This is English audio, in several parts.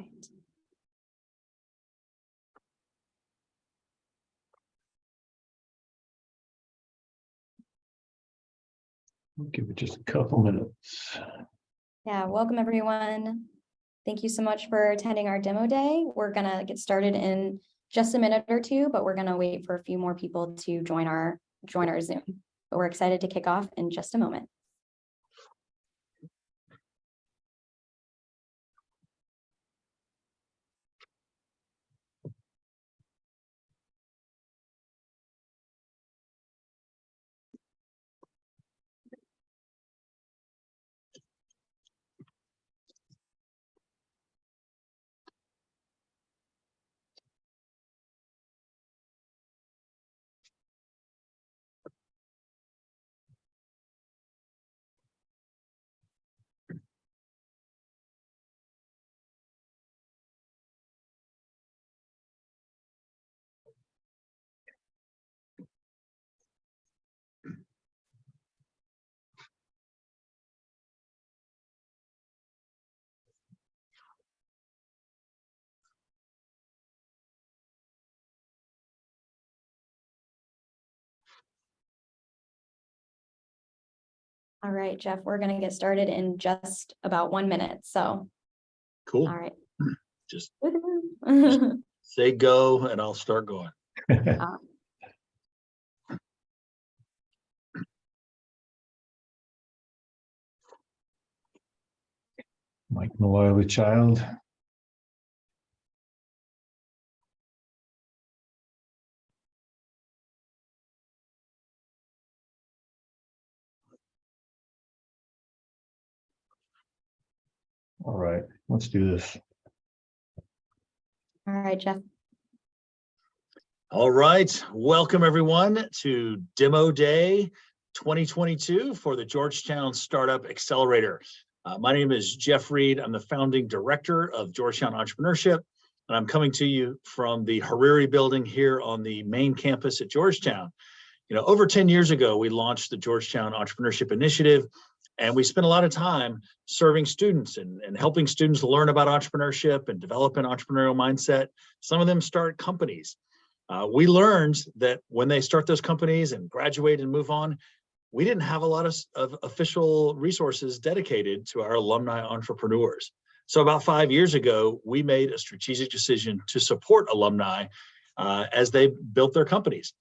right. We'll give it just a couple minutes. Yeah, welcome everyone. Thank you so much for attending our demo day. We're gonna get started in just a minute or two, but we're gonna wait for a few more people to join our Zoom. But we're excited to kick off in just a moment. All right, Jeff, we're gonna get started in just about 1 minute. So, Cool. all right. Just say go and I'll start going. Mike Malloy with child. All right, let's do this. All right, Jeff. All right, welcome everyone to Demo Day 2022 for the Georgetown Startup Accelerator. My name is Jeff Reed. I'm the founding director of Georgetown Entrepreneurship, and I'm coming to you from the PRIORI building here on the main campus at Georgetown. You know, over 10 years ago, we launched the Georgetown Entrepreneurship Initiative, and we spent a lot of time serving students and helping students learn about entrepreneurship and develop an entrepreneurial mindset. Some of them start companies. We learned that when they start those companies and graduate and move on, we didn't have a lot of official resources dedicated to our alumni entrepreneurs. So about 5 years ago, we made a strategic decision to support alumni as they built their companies.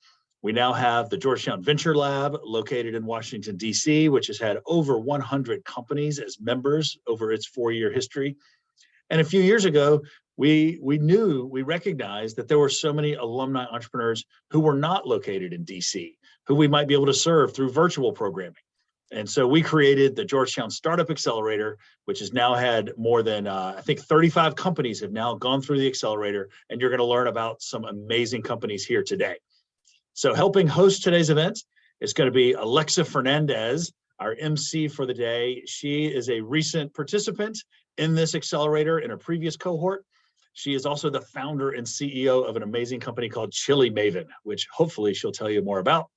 We now have the Georgetown Venture Lab located in Washington, D.C., which has had over 100 companies as members over its 4-year history. And a few years ago, we recognized that there were so many alumni entrepreneurs who were not located in DC, who we might be able to serve through virtual programming. And so we created the Georgetown Startup Accelerator, which has now had more than, I think 35 companies have now gone through the accelerator, and you're gonna learn about some amazing companies here today. So helping host today's event is gonna be Alexa Fernandez, our MC for the day. She is a recent participant in this accelerator in a previous cohort. She is also the founder and CEO of an amazing company called Chili Maven, which hopefully she'll tell you more about.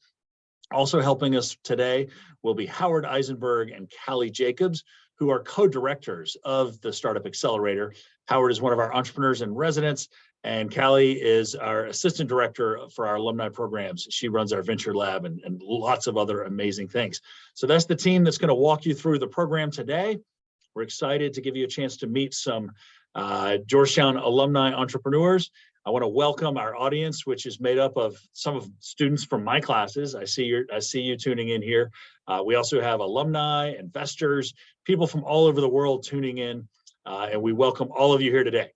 Also helping us today will be Howard Eisenberg and Callie Jacobs, who are co-directors of the Startup Accelerator. Howard is one of our entrepreneurs in residence, and Callie is our assistant director for our alumni programs. She runs our venture lab and lots of other amazing things. So that's the team that's gonna walk you through the program today. We're excited to give you a chance to meet some Georgetown alumni entrepreneurs. I want to welcome our audience, which is made up of some of students from my classes. I see you tuning in here. We also have alumni, investors, people from all over the world tuning in, and we welcome all of you here today.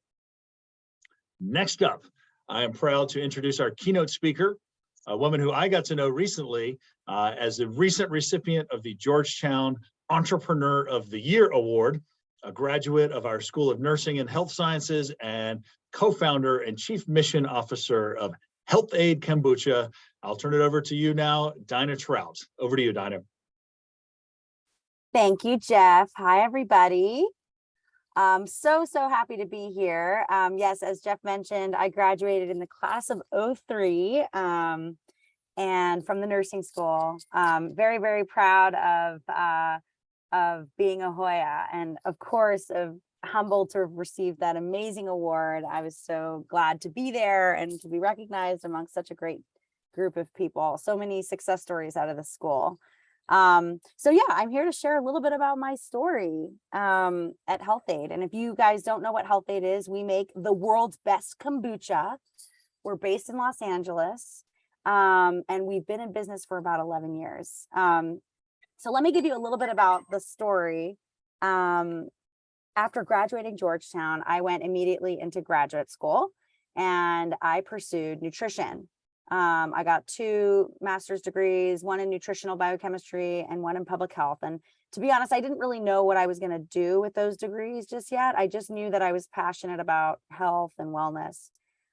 Next up, I am proud to introduce our keynote speaker, a woman who I got to know recently as a recent recipient of the Georgetown Entrepreneur of the Year Award, a graduate of our School of Nursing and Health Sciences and co-founder and chief mission officer of Health-Ade Kombucha. I'll turn it over to you now, Daina Trout. Over to you, Daina. Thank you, Jeff. Hi, everybody. So happy to be here. Yes, as Jeff mentioned, I graduated in the class of 03 and from the nursing school. Very proud of being a Hoya, and of course of humbled to have received that amazing award. I was so glad to be there and to be recognized amongst such a great group of people. So many success stories out of the school. So yeah, I'm here to share a little bit about my story at Health-Ade. And if you guys don't know what Health-Ade is, we make the world's best kombucha. We're based in Los Angeles, and we've been in business for about 11 years. So let me give you a little bit about the story. After graduating Georgetown, I went immediately into graduate school and I pursued nutrition. I got 2 master's degrees, one in nutritional biochemistry and one in public health. And to be honest, I didn't really know what I was going to do with those degrees just yet. I just knew that I was passionate about health and wellness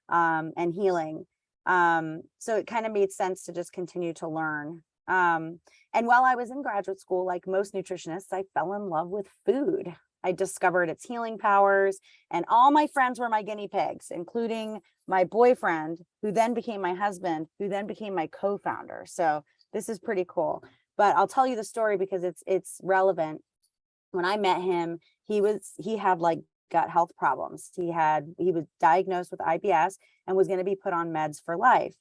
and healing. So it kind of made sense to just continue to learn. And while I was in graduate school, like most nutritionists, I fell in love with food. I discovered its healing powers, and all my friends were my guinea pigs, including my boyfriend, who then became my husband, who then became my co-founder. So this is pretty cool. But I'll tell you the story because it's relevant. When I met him, he had like gut health problems. He was diagnosed with IBS and was going to be put on meds for life.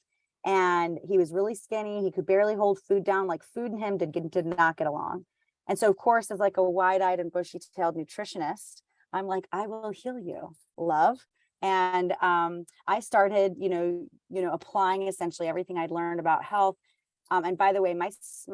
And he was really skinny. He could barely hold food down. Like food and him did not get along. And so, of course, as like a wide-eyed and bushy-tailed nutritionist, I'm like, I will heal you, love. And I started, applying essentially everything I'd learned about health. And by the way, my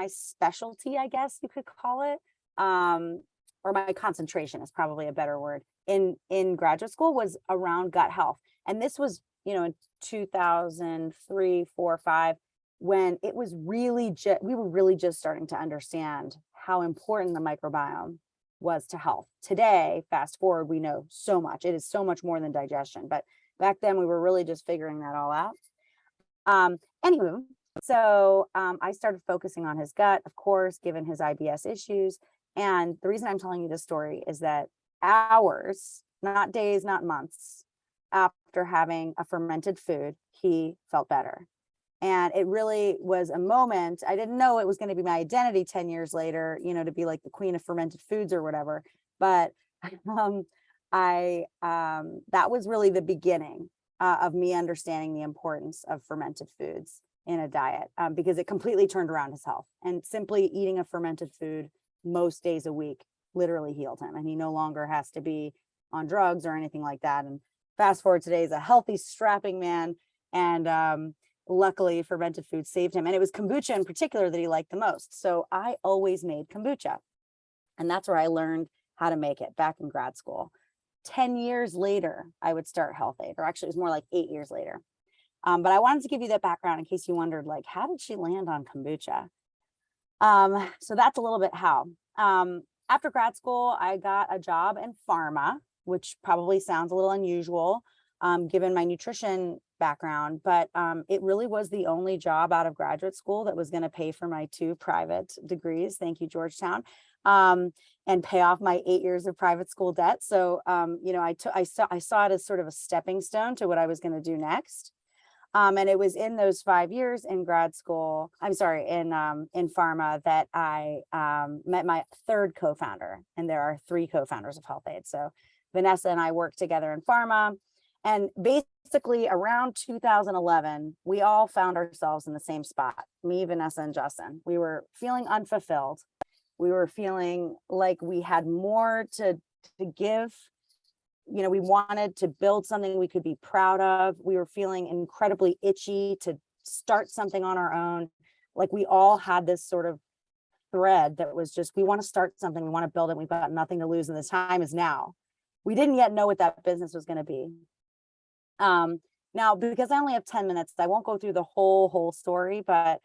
specialty, I guess you could call it, or my concentration is probably a better word, in graduate school was around gut health. And this was, in 2003, 4, 5, when it was really we were really just starting to understand how important the microbiome was to health. Today, fast forward, we know so much. It is so much more than digestion. But back then, we were really just figuring that all out. Anywho, so I started focusing on his gut, of course, given his IBS issues. And the reason I'm telling you this story is that hours, not days, not months, after having a fermented food, he felt better. And it really was a moment. I didn't know it was going to be my identity 10 years later, to be like the queen of fermented foods or whatever. But that was really the beginning of me understanding the importance of fermented foods in a diet, because it completely turned around his health. And simply eating a fermented food most days a week literally healed him. And he no longer has to be on drugs or anything like that. And fast forward, today is a healthy, strapping man. And luckily, fermented food saved him. And it was kombucha in particular that he liked the most. So I always made kombucha. And that's where I learned how to make it back in grad school. 10 years later, I would start Health-Ade, or actually it was more like 8 years later. But I wanted to give you that background in case you wondered, like, how did she land on kombucha? So that's a little bit how. After grad school, I got a job in pharma, which probably sounds a little unusual given my nutrition background, but it really was the only job out of graduate school that was going to pay for my 2 private degrees. Thank you, Georgetown. And pay off my 8 years of private school debt. So, I saw it as sort of a stepping stone to what I was going to do next. And it was in those 5 years in grad school, in pharma, that I met my 3rd co-founder. And there are 3 co-founders of Health-Ade. So Vanessa and I worked together in pharma. And basically around 2011, we all found ourselves in the same spot, me, Vanessa, and Justin. We were feeling unfulfilled. We were feeling like we had more to give. We wanted to build something we could be proud of. We were feeling incredibly itchy to start something on our own. Like we all had this sort of thread that was just, we want to start something, we want to build it, we've got nothing to lose, and the time is now. We didn't yet know what that business was going to be. Now, because I only have 10 minutes, I won't go through the whole story, but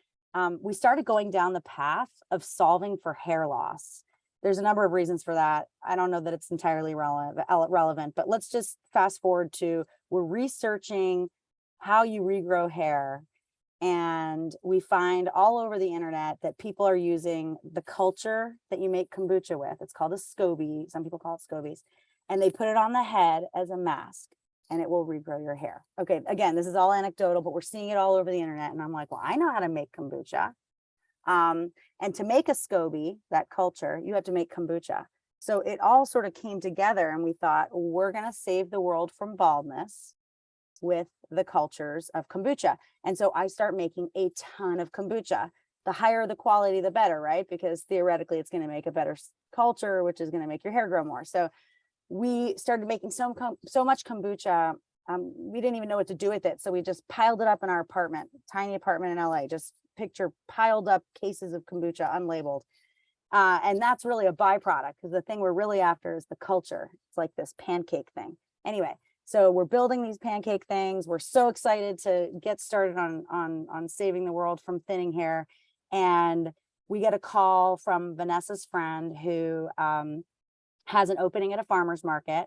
we started going down the path of solving for hair loss. There's a number of reasons for that. I don't know that it's entirely relevant, but let's just fast forward to, we're researching how you regrow hair. And we find all over the internet that people are using the culture that you make kombucha with. It's called a SCOBY. Some people call it scobies. And they put it on the head as a mask and it will regrow your hair. Okay, again, this is all anecdotal, but we're seeing it all over the internet. And I'm like, well, I know how to make kombucha. And to make a SCOBY, that culture, you have to make kombucha. So it all sort of came together, and we thought, we're going to save the world from baldness with the cultures of kombucha. And so I start making a ton of kombucha. The higher the quality, the better, right? Because theoretically, it's going to make a better culture, which is going to make your hair grow more. So we started making so much kombucha. We didn't even know what to do with it. So we just piled it up in our apartment, tiny apartment in LA. Just picture piled up cases of kombucha unlabeled. And that's really a byproduct, because the thing we're really after is the culture. It's like this pancake thing. Anyway, so we're building these pancake things. We're so excited to get started on saving the world from thinning hair. And we get a call from Vanessa's friend who has an opening at a farmer's market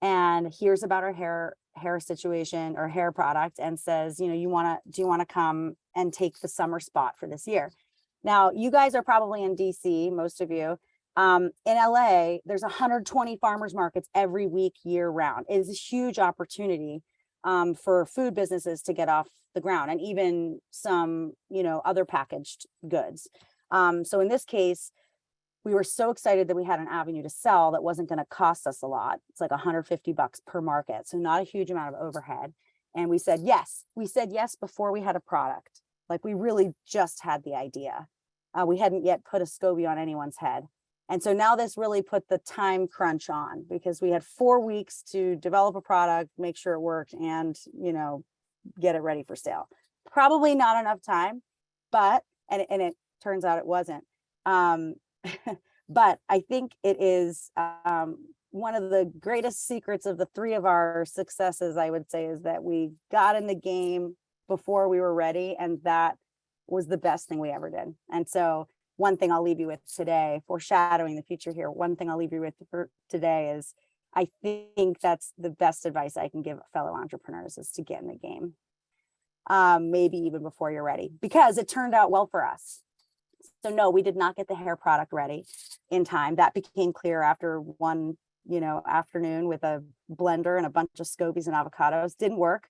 and hears about our hair situation or hair product and says, do you want to come and take the summer spot for this year? Now, you guys are probably in DC, most of you. In LA, there's 120 farmers markets every week year round. It is a huge opportunity for food businesses to get off the ground, and even some, other packaged goods. So in this case, we were so excited that we had an avenue to sell that wasn't going to cost us a lot. It's like $150 per market. So not a huge amount of overhead. And we said yes. We said yes before we had a product. Like, we really just had the idea. We hadn't yet put a SCOBY on anyone's head. And so now this really put the time crunch on, because we had 4 weeks to develop a product, make sure it worked, and, get it ready for sale. Probably not enough time, but, and it turns out it wasn't. But I think it is one of the greatest secrets of the three of our successes, I would say, is that we got in the game before we were ready. And that was the best thing we ever did. And so one thing I'll leave you with today, foreshadowing the future here, one thing I'll leave you with for today is, I think that's the best advice I can give fellow entrepreneurs, is to get in the game. Maybe even before you're ready, because it turned out well for us. So no, we did not get the hair product ready in time. That became clear after one, afternoon with a blender and a bunch of scobies and avocados. Didn't work.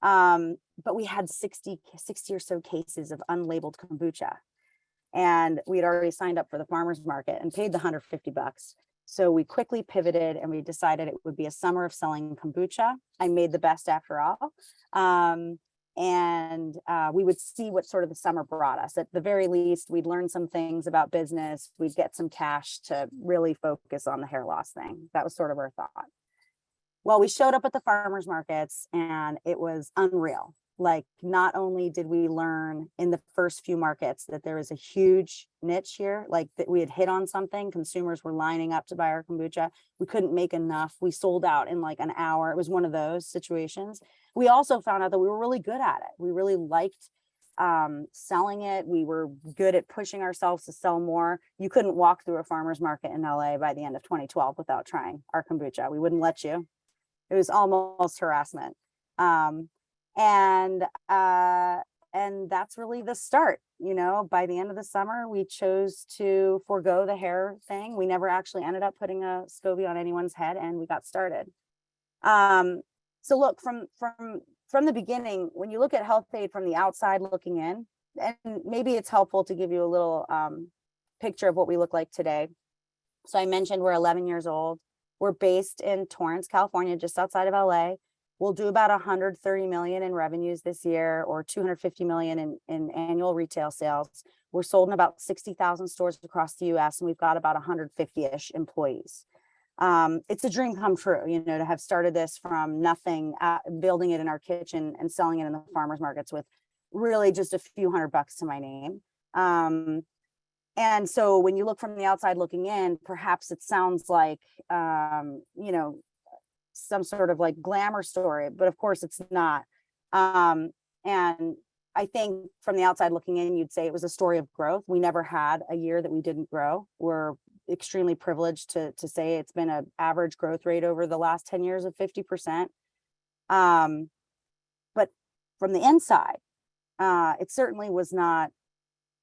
But we had 60 or so cases of unlabeled kombucha. And we had already signed up for the farmer's market and paid the $150. So we quickly pivoted and we decided it would be a summer of selling kombucha. I made the best after all. We would see what sort of the summer brought us. At the very least, we'd learn some things about business. We'd get some cash to really focus on the hair loss thing. That was sort of our thought. Well, we showed up at the farmers markets and it was unreal. Like, not only did we learn in the first few markets that there is a huge niche here, like that we had hit on something, consumers were lining up to buy our kombucha. We couldn't make enough. We sold out in like an hour. It was one of those situations. We also found out that we were really good at it. We really liked selling it. We were good at pushing ourselves to sell more. You couldn't walk through a farmer's market in LA by the end of 2012 without trying our kombucha. We wouldn't let you. It was almost harassment. And that's really the start. By the end of the summer, we chose to forego the hair thing. We never actually ended up putting a SCOBY on anyone's head, and we got started. So look, from the beginning, when you look at Health-Ade from the outside looking in, and maybe it's helpful to give you a little picture of what we look like today. So I mentioned we're 11 years old. We're based in Torrance, California, just outside of LA. We'll do about 130 million in revenues this year, or 250 million in annual retail sales. We're sold in about 60,000 stores across the US, and we've got about 150-ish employees. It's a dream come true, to have started this from nothing, building it in our kitchen and selling it in the farmers markets with really just a few $100 to my name. And so when you look from the outside looking in, perhaps it sounds like, some sort of like glamour story, but of course it's not. And I think from the outside looking in, you'd say it was a story of growth. We never had a year that we didn't grow. We're extremely privileged to say it's been an average growth rate over the last 10 years of 50%. But from the inside, it certainly was not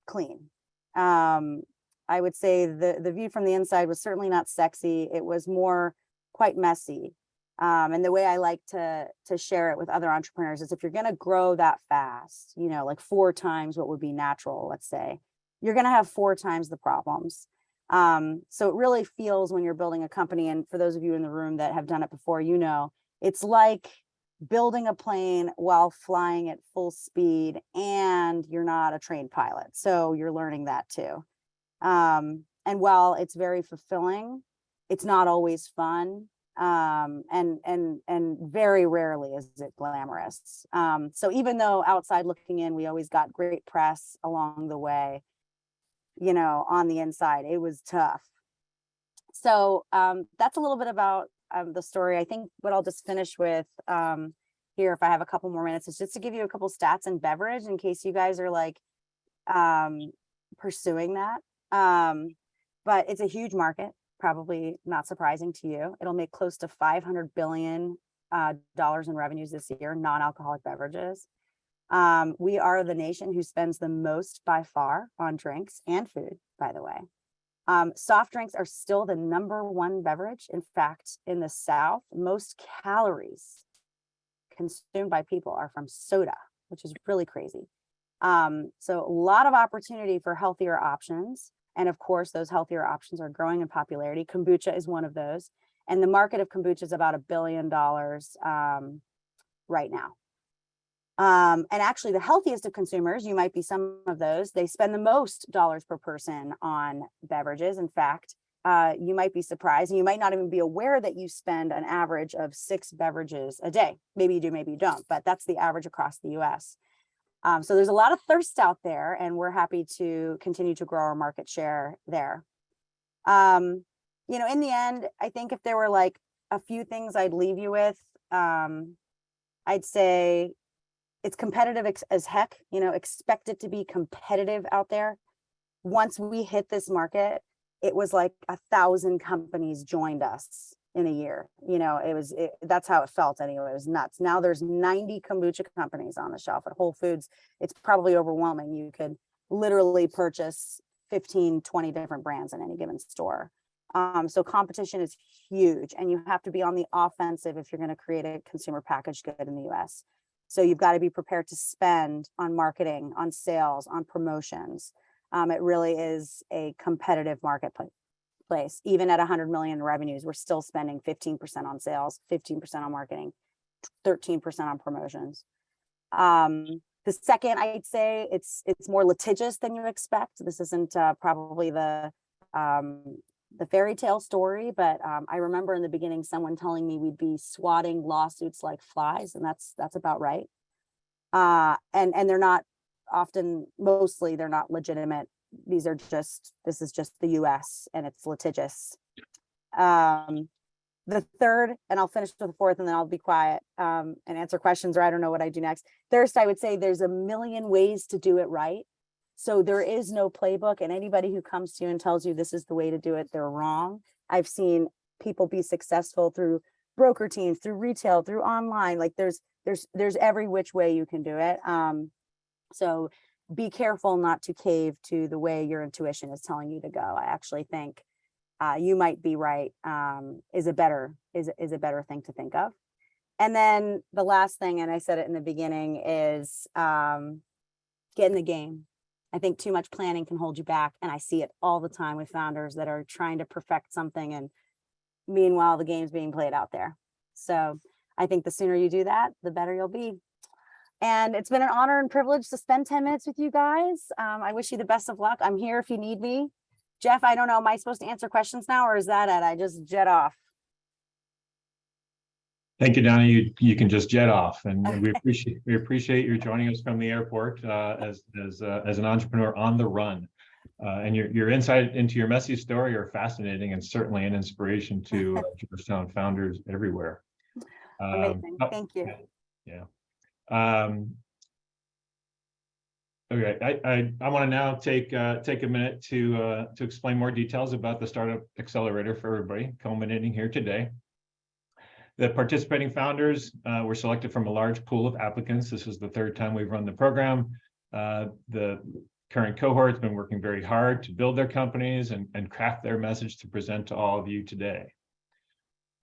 clean. I would say the view from the inside was certainly not sexy. It was more quite messy. And the way I like to share it with other entrepreneurs is, if you're going to grow that fast, like 4 times what would be natural, let's say, you're going to have 4 times the problems. So it really feels when you're building a company, and for those of you in the room that have done it before, you know, it's like building a plane while flying at full speed, and you're not a trained pilot. So you're learning that too. And while it's very fulfilling, it's not always fun. And very rarely is it glamorous. So even though outside looking in, we always got great press along the way, you know, on the inside, it was tough. So that's a little bit about the story. I think what I'll just finish with here, if I have a couple more minutes, is just to give you a couple stats in beverage in case you guys are like pursuing that. But it's a huge market, probably not surprising to you. It'll make close to $500 billion in revenues this year, non-alcoholic beverages. We are the nation who spends the most by far on drinks and food, by the way. Soft drinks are still the #1 beverage. In fact, in the South, most calories consumed by people are from soda, which is really crazy. So a lot of opportunity for healthier options. And of course, those healthier options are growing in popularity. Kombucha is one of those. And the market of kombucha is about $1 billion right now. And actually the healthiest of consumers, you might be some of those, they spend the most dollars per person on beverages. In fact, you might be surprised, and you might not even be aware that you spend an average of 6 beverages a day. Maybe you do, maybe you don't, but that's the average across the US. So there's a lot of thirst out there, and we're happy to continue to grow our market share there. You know, in the end, I think if there were like a few things I'd leave you with, I'd say it's competitive as heck, you know, expect it to be competitive out there. Once we hit this market, it was like 1,000 companies joined us in a year. You know, that's how it felt anyway. It was nuts. Now there's 90 kombucha companies on the shelf at Whole Foods. It's probably overwhelming. You could literally purchase 15, 20 different brands in any given store. So competition is huge, and you have to be on the offensive if you're going to create a consumer packaged good in the US. So you've got to be prepared to spend on marketing, on sales, on promotions. It really is a competitive marketplace. Even at 100 million in revenues, we're still spending 15% on sales, 15% on marketing, 13% on promotions. The second, I'd say it's more litigious than you expect. This isn't probably the fairy tale story, but I remember in the beginning someone telling me we'd be swatting lawsuits like flies, and that's about right. And they're not often, mostly they're not legitimate. This is just the US, and it's litigious. The third, and I'll finish with the fourth, and then I'll be quiet and answer questions, or I don't know what I do next. Thirst, I would say there's a million ways to do it right. So there is no playbook, and anybody who comes to you and tells you this is the way to do it, they're wrong. I've seen people be successful through broker teams, through retail, through online. Like there's every which way you can do it. So be careful not to cave to the way your intuition is telling you to go. I actually think you might be right, is a better thing to think of. And then the last thing, and I said it in the beginning, is get in the game. I think too much planning can hold you back. And I see it all the time with founders that are trying to perfect something, and meanwhile, the game's being played out there. So I think the sooner you do that, the better you'll be. And it's been an honor and privilege to spend 10 minutes with you guys. I wish you the best of luck. I'm here if you need me. Jeff, I don't know, am I supposed to answer questions now, or is that it? I just jet off. Thank you, Daina. You can just jet off, and we appreciate you joining us from the airport as an entrepreneur on the run. And your insight into your messy story are fascinating, and certainly an inspiration to Georgetown founders everywhere. Amazing. Thank you. Yeah. Okay, I want to now take a minute to explain more details about the Startup Accelerator for everybody, culminating here today. The participating founders were selected from a large pool of applicants. This is the third time we've run the program. The current cohort's been working very hard to build their companies and craft their message to present to all of you today.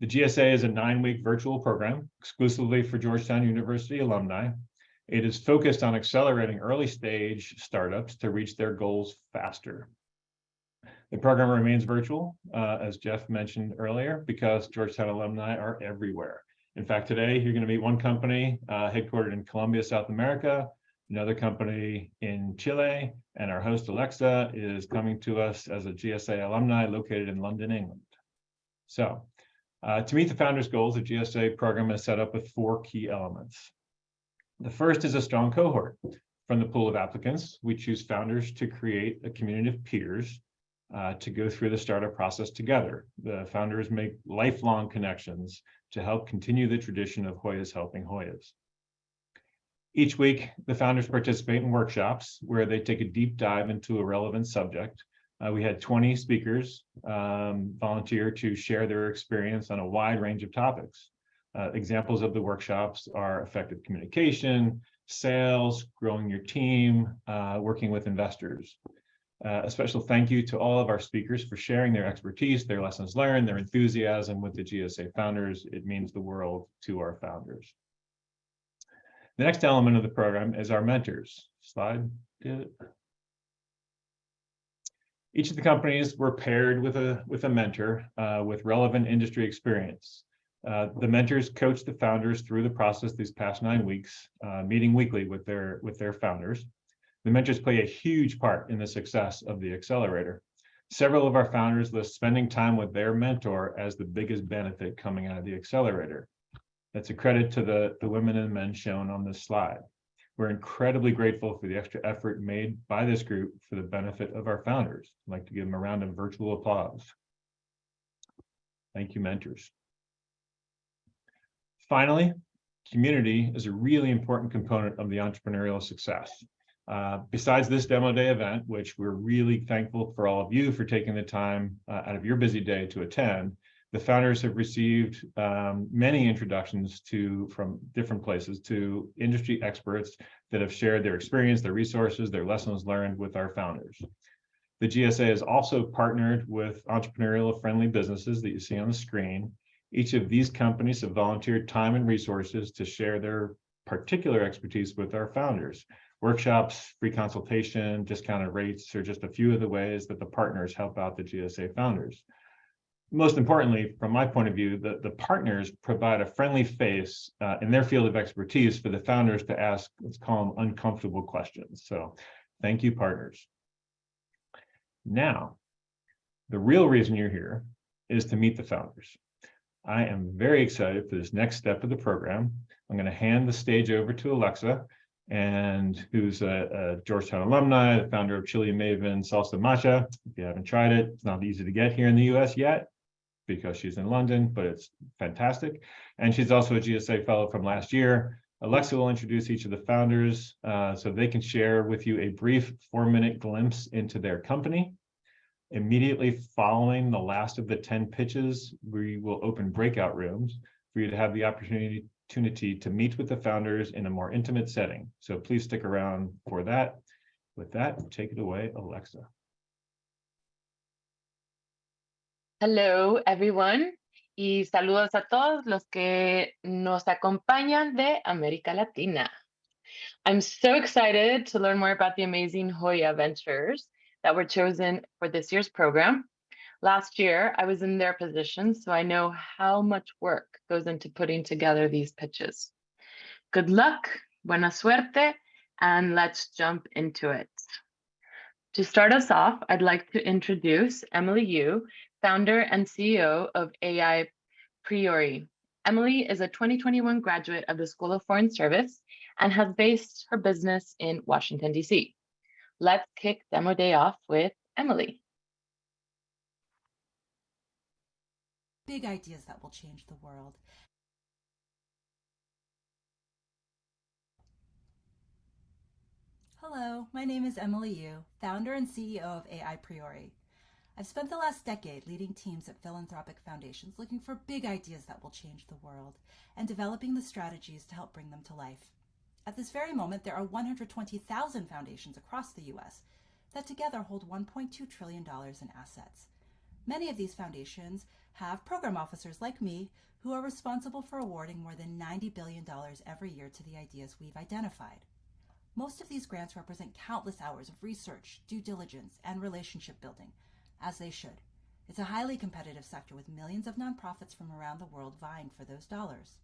The GSA is a 9-week virtual program exclusively for Georgetown University alumni. It is focused on accelerating early stage startups to reach their goals faster. The program remains virtual, as Jeff mentioned earlier, because Georgetown alumni are everywhere. In fact, today you're going to meet one company headquartered in Colombia, South America, another company in Chile, and our host Alexa is coming to us as a GSA alumni located in London, England. So to meet the founders' goals, the GSA program is set up with 4 key elements. The first is a strong cohort. From the pool of applicants, we choose founders to create a community of peers to go through the startup process together. The founders make lifelong connections to help continue the tradition of Hoyas helping Hoyas. Each week, the founders participate in workshops where they take a deep dive into a relevant subject. We had 20 speakers volunteer to share their experience on a wide range of topics. Examples of the workshops are effective communication, sales, growing your team, working with investors. A special thank you to all of our speakers for sharing their expertise, their lessons learned, their enthusiasm with the GSA founders. It means the world to our founders. The next element of the program is our mentors. Slide. Each of the companies were paired with a mentor with relevant industry experience. The mentors coach the founders through the process these past 9 weeks, meeting weekly with their founders. The mentors play a huge part in the success of the accelerator. Several of our founders list spending time with their mentor as the biggest benefit coming out of the accelerator. That's a credit to the women and men shown on this slide. We're incredibly grateful for the extra effort made by this group for the benefit of our founders. I'd like to give them a round of virtual applause. Thank you, mentors. Finally, community is a really important component of the entrepreneurial success. Besides this demo day event, which we're really thankful for all of you for taking the time out of your busy day to attend, the founders have received many introductions from different places to industry experts that have shared their experience, their resources, their lessons learned with our founders. The GSA has also partnered with entrepreneurial-friendly businesses that you see on the screen. Each of these companies have volunteered time and resources to share their particular expertise with our founders. Workshops, free consultation, discounted rates are just a few of the ways that the partners help out the GSA founders. Most importantly, from my point of view, the partners provide a friendly face in their field of expertise for the founders to ask, let's call them uncomfortable questions. So thank you, partners. Now, the real reason you're here is to meet the founders. I am very excited for this next step of the program. I'm going to hand the stage over to Alexa, and who's a Georgetown alumni, the founder of Chili Maven Salsa Matcha. If you haven't tried it, it's not easy to get here in the US yet because she's in London, but it's fantastic. And she's also a GSA fellow from last year. Alexa will introduce each of the founders so they can share with you a brief 4-minute glimpse into their company. Immediately following the last of the 10 pitches, we will open breakout rooms for you to have the opportunity to meet with the founders in a more intimate setting. So please stick around for that. With that, take it away, Alexa. Hello, everyone, y saludos a todos los que nos acompañan de América Latina. I'm so excited to learn more about the amazing Hoya ventures that were chosen for this year's program. Last year, I was in their position, so I know how much work goes into putting together these pitches. Good luck, buena suerte, and let's jump into it. To start us off, I'd like to introduce Emily Yu, founder and CEO of AI PRIORI. Emily is a 2021 graduate of the School of Foreign Service and has based her business in Washington, D.C. Let's kick Demo Day off with Emily. Big ideas that will change the world. Hello, my name is Emily Yu, founder and CEO of AI PRIORI. I've spent the last decade leading teams at philanthropic foundations looking for big ideas that will change the world and developing the strategies to help bring them to life. At this very moment, there are 120,000 foundations across the U.S. that together hold $1.2 trillion in assets. Many of these foundations have program officers like me who are responsible for awarding more than $90 billion every year to the ideas we've identified. Most of these grants represent countless hours of research, due diligence, and relationship building, as they should. It's a highly competitive sector with millions of nonprofits from around the world vying for those dollars.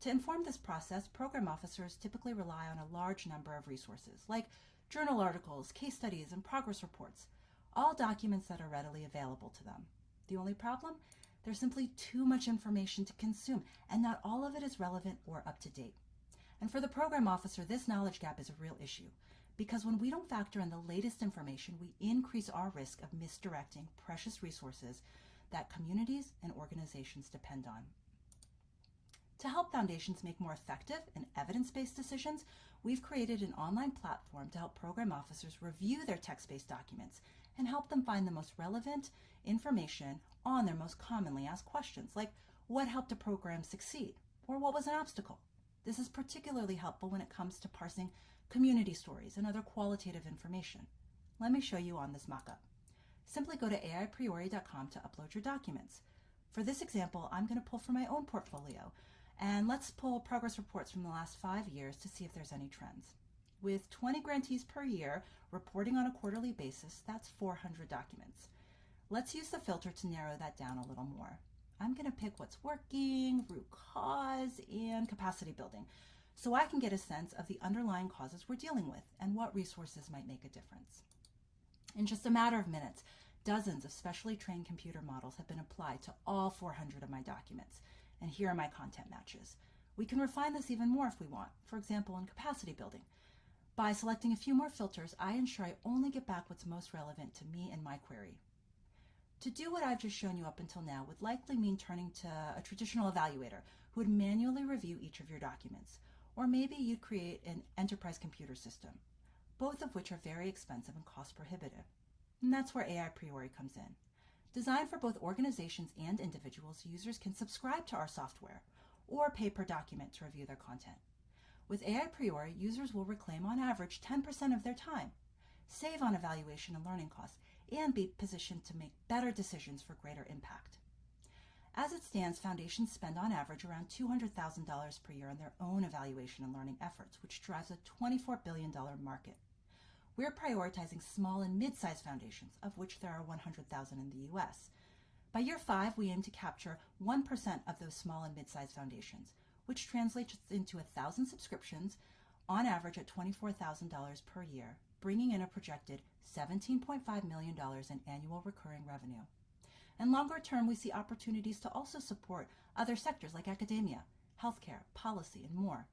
To inform this process, program officers typically rely on a large number of resources, like journal articles, case studies, and progress reports, all documents that are readily available to them. The only problem? There's simply too much information to consume, and not all of it is relevant or up to date. And for the program officer, this knowledge gap is a real issue, because when we don't factor in the latest information, we increase our risk of misdirecting precious resources that communities and organizations depend on. To help foundations make more effective and evidence-based decisions, we've created an online platform to help program officers review their text-based documents and help them find the most relevant information on their most commonly asked questions, like what helped a program succeed, or what was an obstacle. This is particularly helpful when it comes to parsing community stories and other qualitative information. Let me show you on this mockup. Simply go to aipriori.com to upload your documents. For this example, I'm going to pull from my own portfolio, and let's pull progress reports from the last 5 years to see if there's any trends. With 20 grantees per year reporting on a quarterly basis, that's 400 documents. Let's use the filter to narrow that down a little more. I'm going to pick what's working, root cause, and capacity building, so I can get a sense of the underlying causes we're dealing with and what resources might make a difference. In just a matter of minutes, dozens of specially trained computer models have been applied to all 400 of my documents, and here are my content matches. We can refine this even more if we want, for example, in capacity building. By selecting a few more filters, I ensure I only get back what's most relevant to me and my query. To do what I've just shown you up until now would likely mean turning to a traditional evaluator who would manually review each of your documents, or maybe you'd create an enterprise computer system, both of which are very expensive and cost prohibitive. And that's where AI Priori comes in. Designed for both organizations and individuals, users can subscribe to our software or pay per document to review their content. With AI Priori, users will reclaim on average 10% of their time, save on evaluation and learning costs, and be positioned to make better decisions for greater impact. As it stands, foundations spend on average around $200,000 per year on their own evaluation and learning efforts, which drives a $24 billion market. We're prioritizing small and mid-sized foundations, of which there are 100,000 in the US. By year 5, we aim to capture 1% of those small and mid-sized foundations, which translates into 1,000 subscriptions, on average at $24,000 per year, bringing in a projected $17.5 million in annual recurring revenue. And longer term, we see opportunities to also support other sectors like academia, healthcare, policy, and more.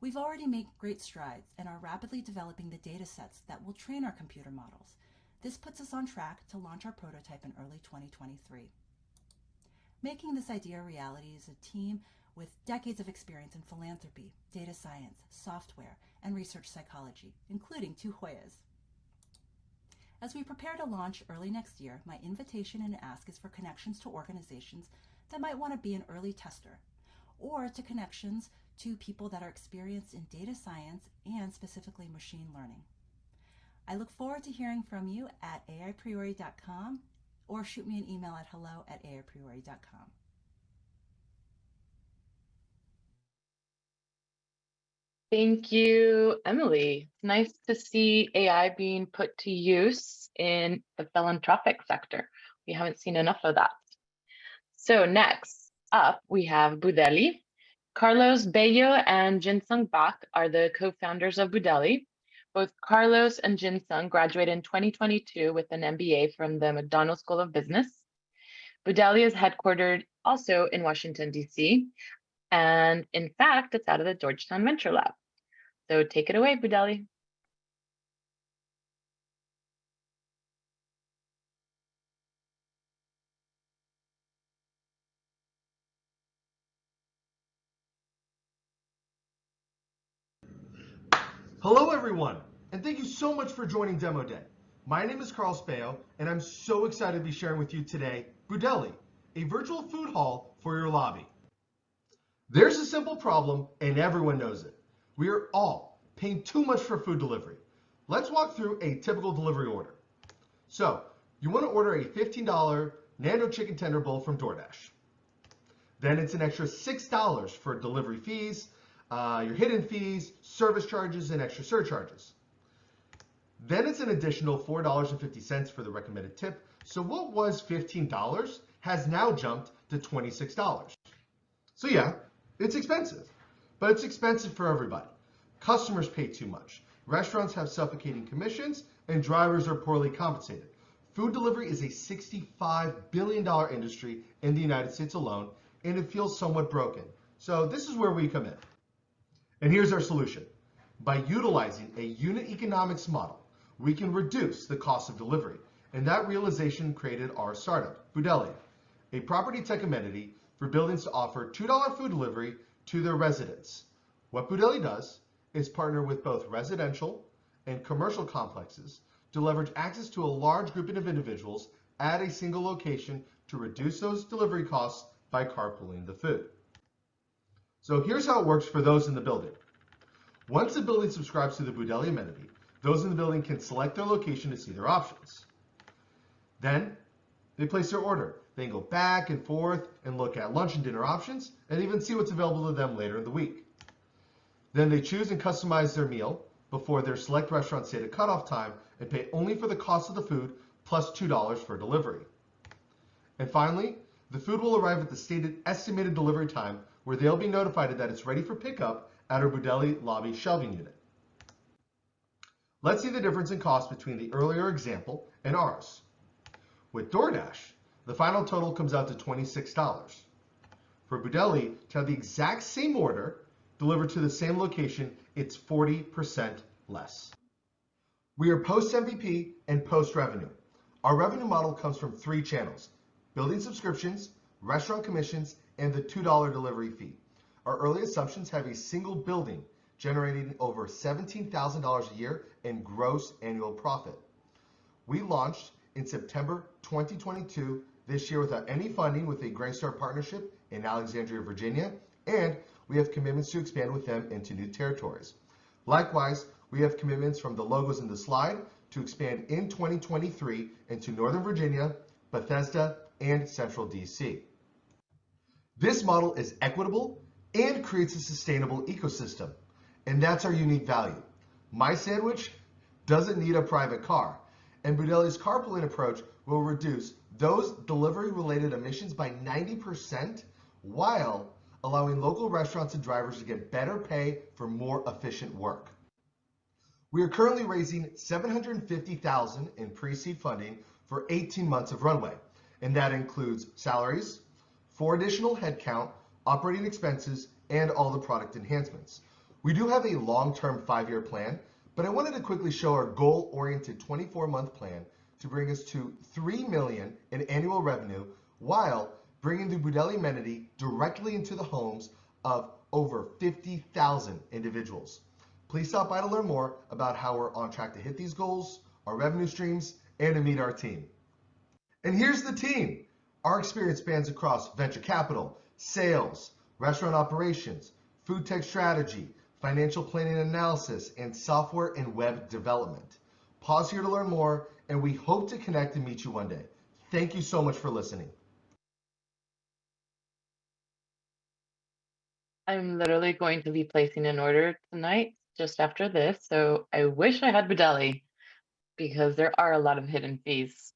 We've already made great strides and are rapidly developing the data sets that will train our computer models. This puts us on track to launch our prototype in early 2023. Making this idea a reality is a team with decades of experience in philanthropy, data science, software, and research psychology, including 2 Hoyas. As we prepare to launch early next year, my invitation and ask is for connections to organizations that might want to be an early tester, or to connections to people that are experienced in data science and specifically machine learning. I look forward to hearing from you at aipriori.com or shoot me an email at hello@aipriori.com. Thank you, Emily. Nice to see AI being put to use in the philanthropic sector. We haven't seen enough of that. So next up, we have Budeli. Carlos Bello and Jinsung Bak are the co-founders of Budeli. Both Carlos and Jinsung graduated in 2022 with an MBA from the McDonald School of Business. Budeli is headquartered also in Washington, D.C., and in fact, it's out of the Georgetown Venture Lab. So take it away, Budeli. Hello, everyone, and thank you so much for joining Demo Day. My name is Carlos Bello, and I'm so excited to be sharing with you today Budeli, a virtual food hall for your lobby. There's a simple problem, and everyone knows it. We are all paying too much for food delivery. Let's walk through a typical delivery order. So, you want to order a $15 Nando chicken tender bowl from DoorDash. Then it's an extra $6 for delivery fees, your hidden fees, service charges, and extra surcharges. Then it's an additional $4.50 for the recommended tip. So what was $15 has now jumped to $26. So yeah, it's expensive, but it's expensive for everybody. Customers pay too much. Restaurants have suffocating commissions and drivers are poorly compensated. Food delivery is a $65 billion industry in the United States alone, and it feels somewhat broken. So this is where we come in. And here's our solution. By utilizing a unit economics model, we can reduce the cost of delivery. And that realization created our startup, Budeli, a property tech amenity for buildings to offer $2 food delivery to their residents. What Budeli does is partner with both residential and commercial complexes to leverage access to a large group of individuals at a single location to reduce those delivery costs by carpooling the food. So here's how it works for those in the building. Once the building subscribes to the Budeli amenity, those in the building can select their location to see their options. Then they place their order. They can go back and forth and look at lunch and dinner options and even see what's available to them later in the week. Then they choose and customize their meal before their select restaurant stated cutoff time and pay only for the cost of the food plus $2 for delivery. And finally, the food will arrive at the stated estimated delivery time where they'll be notified that it's ready for pickup at our Budeli lobby shelving unit. Let's see the difference in cost between the earlier example and ours. With DoorDash, the final total comes out to $26. For Budeli, to have the exact same order delivered to the same location, it's 40% less. We are post-MVP and post-revenue. Our revenue model comes from 3 channels: building subscriptions, restaurant commissions, and the $2 delivery fee. Our early assumptions have a single building generating over $17,000 a year in gross annual profit. We launched in September 2022 this year without any funding with a Greystar partnership in Alexandria, Virginia, and we have commitments to expand with them into new territories. Likewise, we have commitments from the logos in the slide to expand in 2023 into Northern Virginia, Bethesda, and Central DC. This model is equitable and creates a sustainable ecosystem, and that's our unique value. My sandwich doesn't need a private car, and Budeli's carpooling approach will reduce those delivery-related emissions by 90% while allowing local restaurants and drivers to get better pay for more efficient work. We are currently raising $750,000 in pre-seed funding for 18 months of runway, and that includes salaries, 4 additional headcount, operating expenses, and all the product enhancements. We do have a long-term 5-year plan, but I wanted to quickly show our goal-oriented 24-month plan to bring us to $3 million in annual revenue while bringing the Budeli amenity directly into the homes of over 50,000 individuals. Please stop by to learn more about how we're on track to hit these goals, our revenue streams, and to meet our team. And here's the team. Our experience spans across venture capital, sales, restaurant operations, food tech strategy, financial planning and analysis, and software and web development. Pause here to learn more, and we hope to connect and meet you one day. Thank you so much for listening. I'm literally going to be placing an order tonight just after this, so I wish I had Budeli because there are a lot of hidden fees.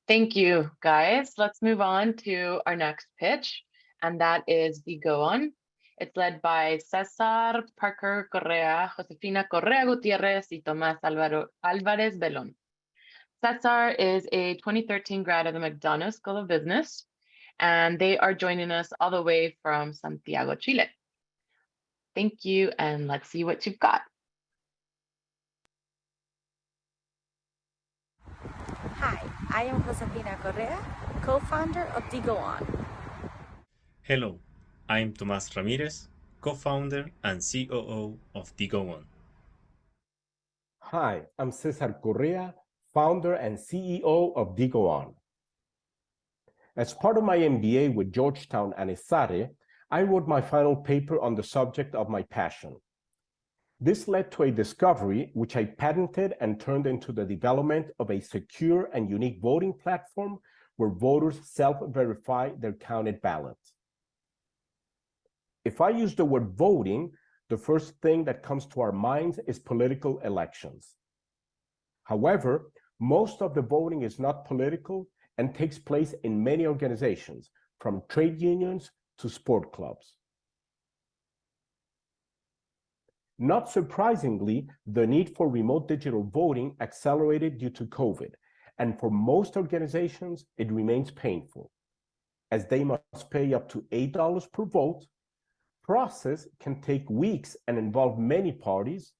Thank you, guys. Let's move on to our next pitch, and that is dGo-on. It's led by Cesar Parker Correa, Josefina Correa Gutierrez, y Tomás Álvarez Belón. Cesar is a 2013 grad of the McDonough School of Business, and they are joining us all the way from Santiago, Chile. Thank you, and let's see what you've got. Hi, I am Josefina Correa, co-founder of dGo-on. Hello, I'm Tomás Ramírez, co-founder and COO of dGo-on. Hi, I'm Cesar Correa, founder and CEO of dGo-on. As part of my MBA with Georgetown and Health-Ade, I wrote my final paper on the subject of my passion. This led to a discovery which I patented and turned into the development of a secure and unique voting platform where voters self-verify their counted ballots. If I use the word voting, the first thing that comes to our minds is political elections. However, most of the voting is not political and takes place in many organizations, from trade unions to sport clubs. Not surprisingly, the need for remote digital voting accelerated due to COVID, and for most organizations, it remains painful, as they must pay up to $8 per vote. Process can take weeks and involve many parties,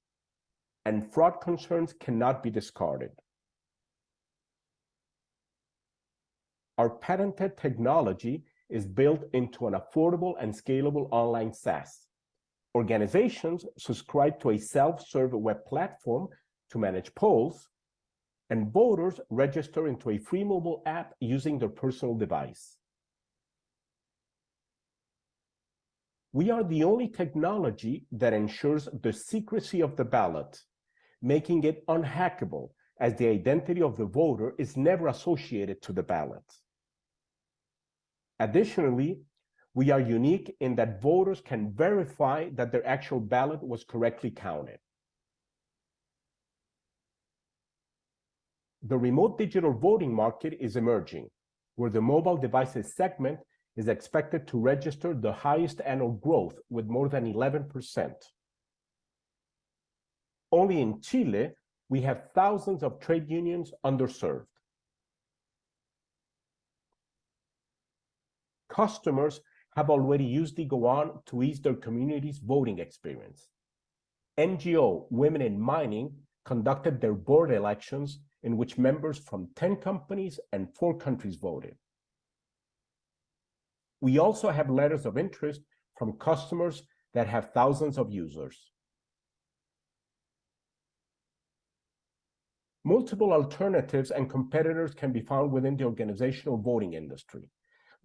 and fraud concerns cannot be discarded. Our patented technology is built into an affordable and scalable online SaaS. Organizations subscribe to a self-serve web platform to manage polls, and voters register into a free mobile app using their personal device. We are the only technology that ensures the secrecy of the ballot, making it unhackable, as the identity of the voter is never associated to the ballot. Additionally, we are unique in that voters can verify that their actual ballot was correctly counted. The remote digital voting market is emerging, where the mobile devices segment is expected to register the highest annual growth with more than 11%. Only in Chile, we have thousands of trade unions underserved. Customers have already used dGo-on to ease their community's voting experience. NGO Women in Mining conducted their board elections in which members from 10 companies and 4 countries voted. We also have letters of interest from customers that have thousands of users. Multiple alternatives and competitors can be found within the organizational voting industry,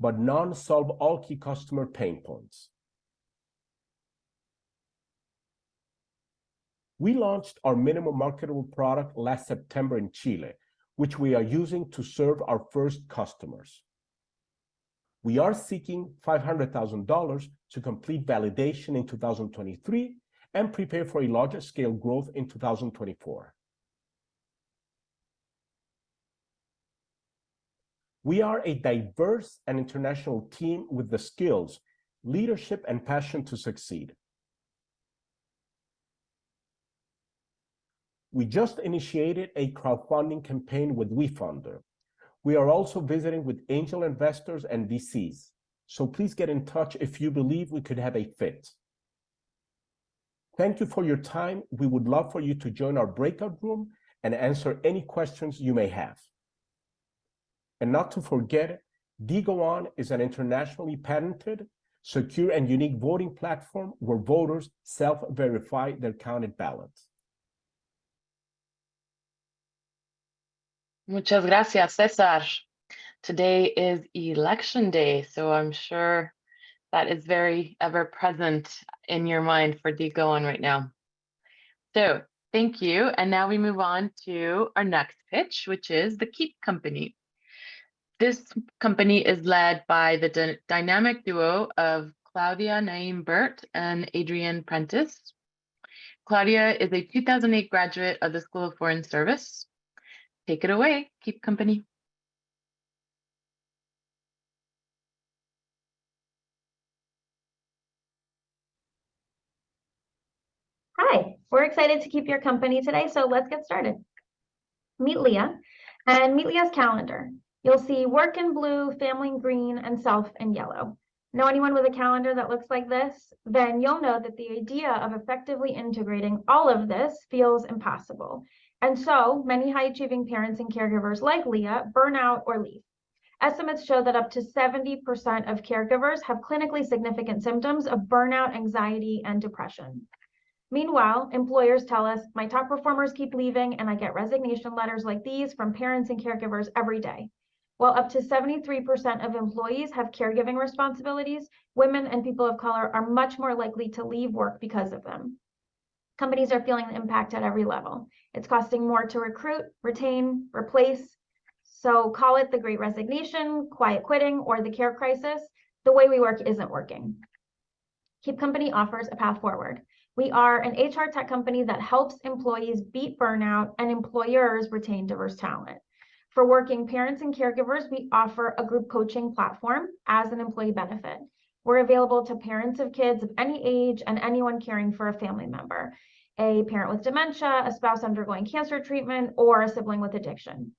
but none solve all key customer pain points. We launched our minimum marketable product last September in Chile, which we are using to serve our first customers. We are seeking $500,000 to complete validation in 2023 and prepare for a larger scale growth in 2024. We are a diverse and international team with the skills, leadership, and passion to succeed. We just initiated a crowdfunding campaign with WeFunder. We are also visiting with angel investors and VCs, so please get in touch if you believe we could have a fit. Thank you for your time. We would love for you to join our breakout room and answer any questions you may have. And not to forget, dGo-on is an internationally patented, secure, and unique voting platform where voters self-verify their counted ballots. Muchas gracias, Cesar. Today is election day, so I'm sure that is very ever present in your mind for dGo-on right now. So thank you. And now we move on to our next pitch, which is the Keep Company. This company is led by the dynamic duo of Claudia Naim-Burt and Adrienne Prentice. Claudia is a 2008 graduate of the School of Foreign Service. Take it away, Keep Company. Hi, we're excited to keep your company today, so let's get started. Meet Leah and meet Leah's calendar. You'll see work in blue, family in green, and self in yellow. Know anyone with a calendar that looks like this? Then you'll know that the idea of effectively integrating all of this feels impossible. And so many high-achieving parents and caregivers like Leah burn out or leave. Estimates show that up to 70% of caregivers have clinically significant symptoms of burnout, anxiety, and depression. Meanwhile, employers tell us, my top performers keep leaving, and I get resignation letters like these from parents and caregivers every day. While up to 73% of employees have caregiving responsibilities, women and people of color are much more likely to leave work because of them. Companies are feeling the impact at every level. It's costing more to recruit, retain, replace. So call it the Great Resignation, quiet quitting, or the care crisis. The way we work isn't working. Keep Company offers a path forward. We are an HR tech company that helps employees beat burnout and employers retain diverse talent. For working parents and caregivers, we offer a group coaching platform as an employee benefit. We're available to parents of kids of any age and anyone caring for a family member, a parent with dementia, a spouse undergoing cancer treatment, or a sibling with addiction.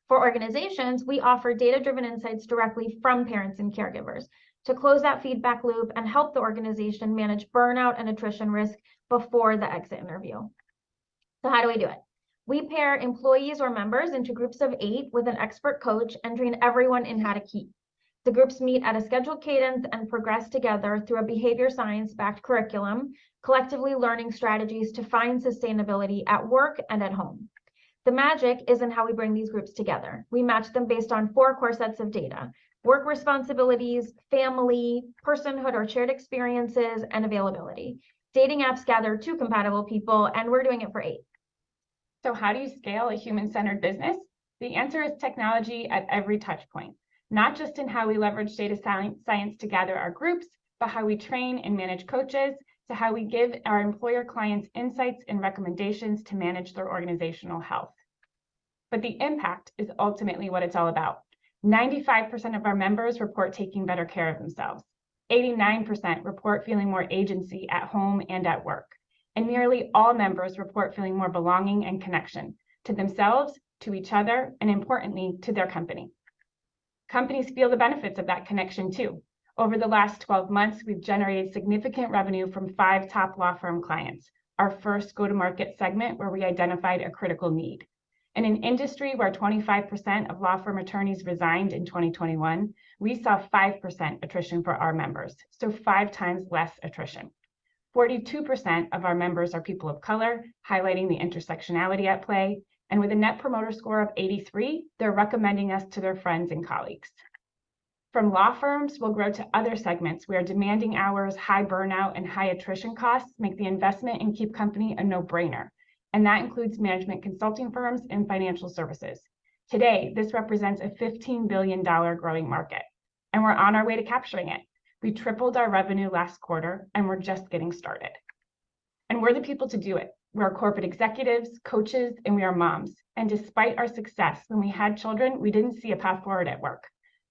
For organizations, we offer data-driven insights directly from parents and caregivers to close that feedback loop and help the organization manage burnout and attrition risk before the exit interview. So how do we do it? We pair employees or members into groups of 8 with an expert coach and train everyone in how to keep. The groups meet at a scheduled cadence and progress together through a behavior science-backed curriculum, collectively learning strategies to find sustainability at work and at home. The magic is in how we bring these groups together. We match them based on 4 core sets of data: work responsibilities, family, personhood or shared experiences, and availability. Dating apps gather 2 compatible people, and we're doing it for 8. So how do you scale a human-centered business? The answer is technology at every touch point, not just in how we leverage data science to gather our groups, but how we train and manage coaches, to how we give our employer clients insights and recommendations to manage their organizational health. But the impact is ultimately what it's all about. 95% of our members report taking better care of themselves. 89% report feeling more agency at home and at work. And nearly all members report feeling more belonging and connection to themselves, to each other, and importantly, to their company. Companies feel the benefits of that connection too. Over the last 12 months, we've generated significant revenue from 5 top law firm clients, our first go-to-market segment where we identified a critical need. In an industry where 25% of law firm attorneys resigned in 2021, we saw 5% attrition for our members, so 5 times less attrition. 42% of our members are people of color, highlighting the intersectionality at play, and with a net promoter score of 83, they're recommending us to their friends and colleagues. From law firms, we'll grow to other segments where demanding hours, high burnout, and high attrition costs make the investment in Keep Company a no-brainer. And that includes management consulting firms and financial services. Today, this represents a $15 billion growing market, and we're on our way to capturing it. We tripled our revenue last quarter, and we're just getting started. And we're the people to do it. We're corporate executives, coaches, and we are moms. And despite our success, when we had children, we didn't see a path forward at work.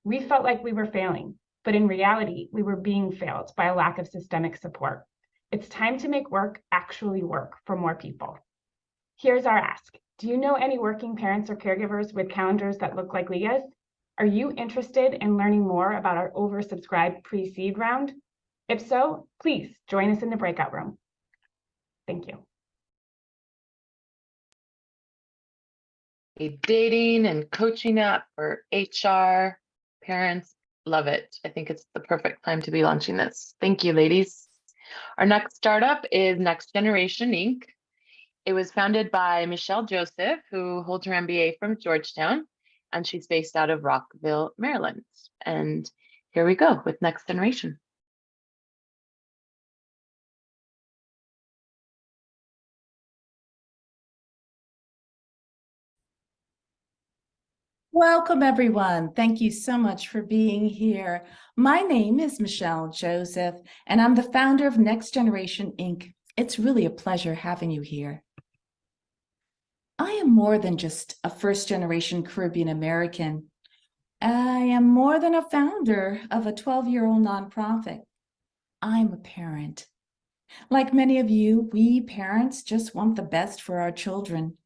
We felt like we were failing, but in reality, we were being failed by a lack of systemic support. It's time to make work actually work for more people. Here's our ask. Do you know any working parents or caregivers with calendars that look like Leah's? Are you interested in learning more about our oversubscribed pre-seed round? If so, please join us in the breakout room. Thank you. A dating and coaching app for HR parents. Love it. I think it's the perfect time to be launching this. Thank you, ladies. Our next startup is Next Generation Inc. It was founded by Michelle Joseph, who holds her MBA from Georgetown, and she's based out of Rockville, Maryland. And here we go with Next Generation. Welcome, everyone. Thank you so much for being here. My name is Michelle Joseph, and I'm the founder of Next Generation Inc. It's really a pleasure having you here. I am more than just a first-generation Caribbean American. I am more than a founder of a 12-year-old nonprofit. I'm a parent. Like many of you, we parents just want the best for our children.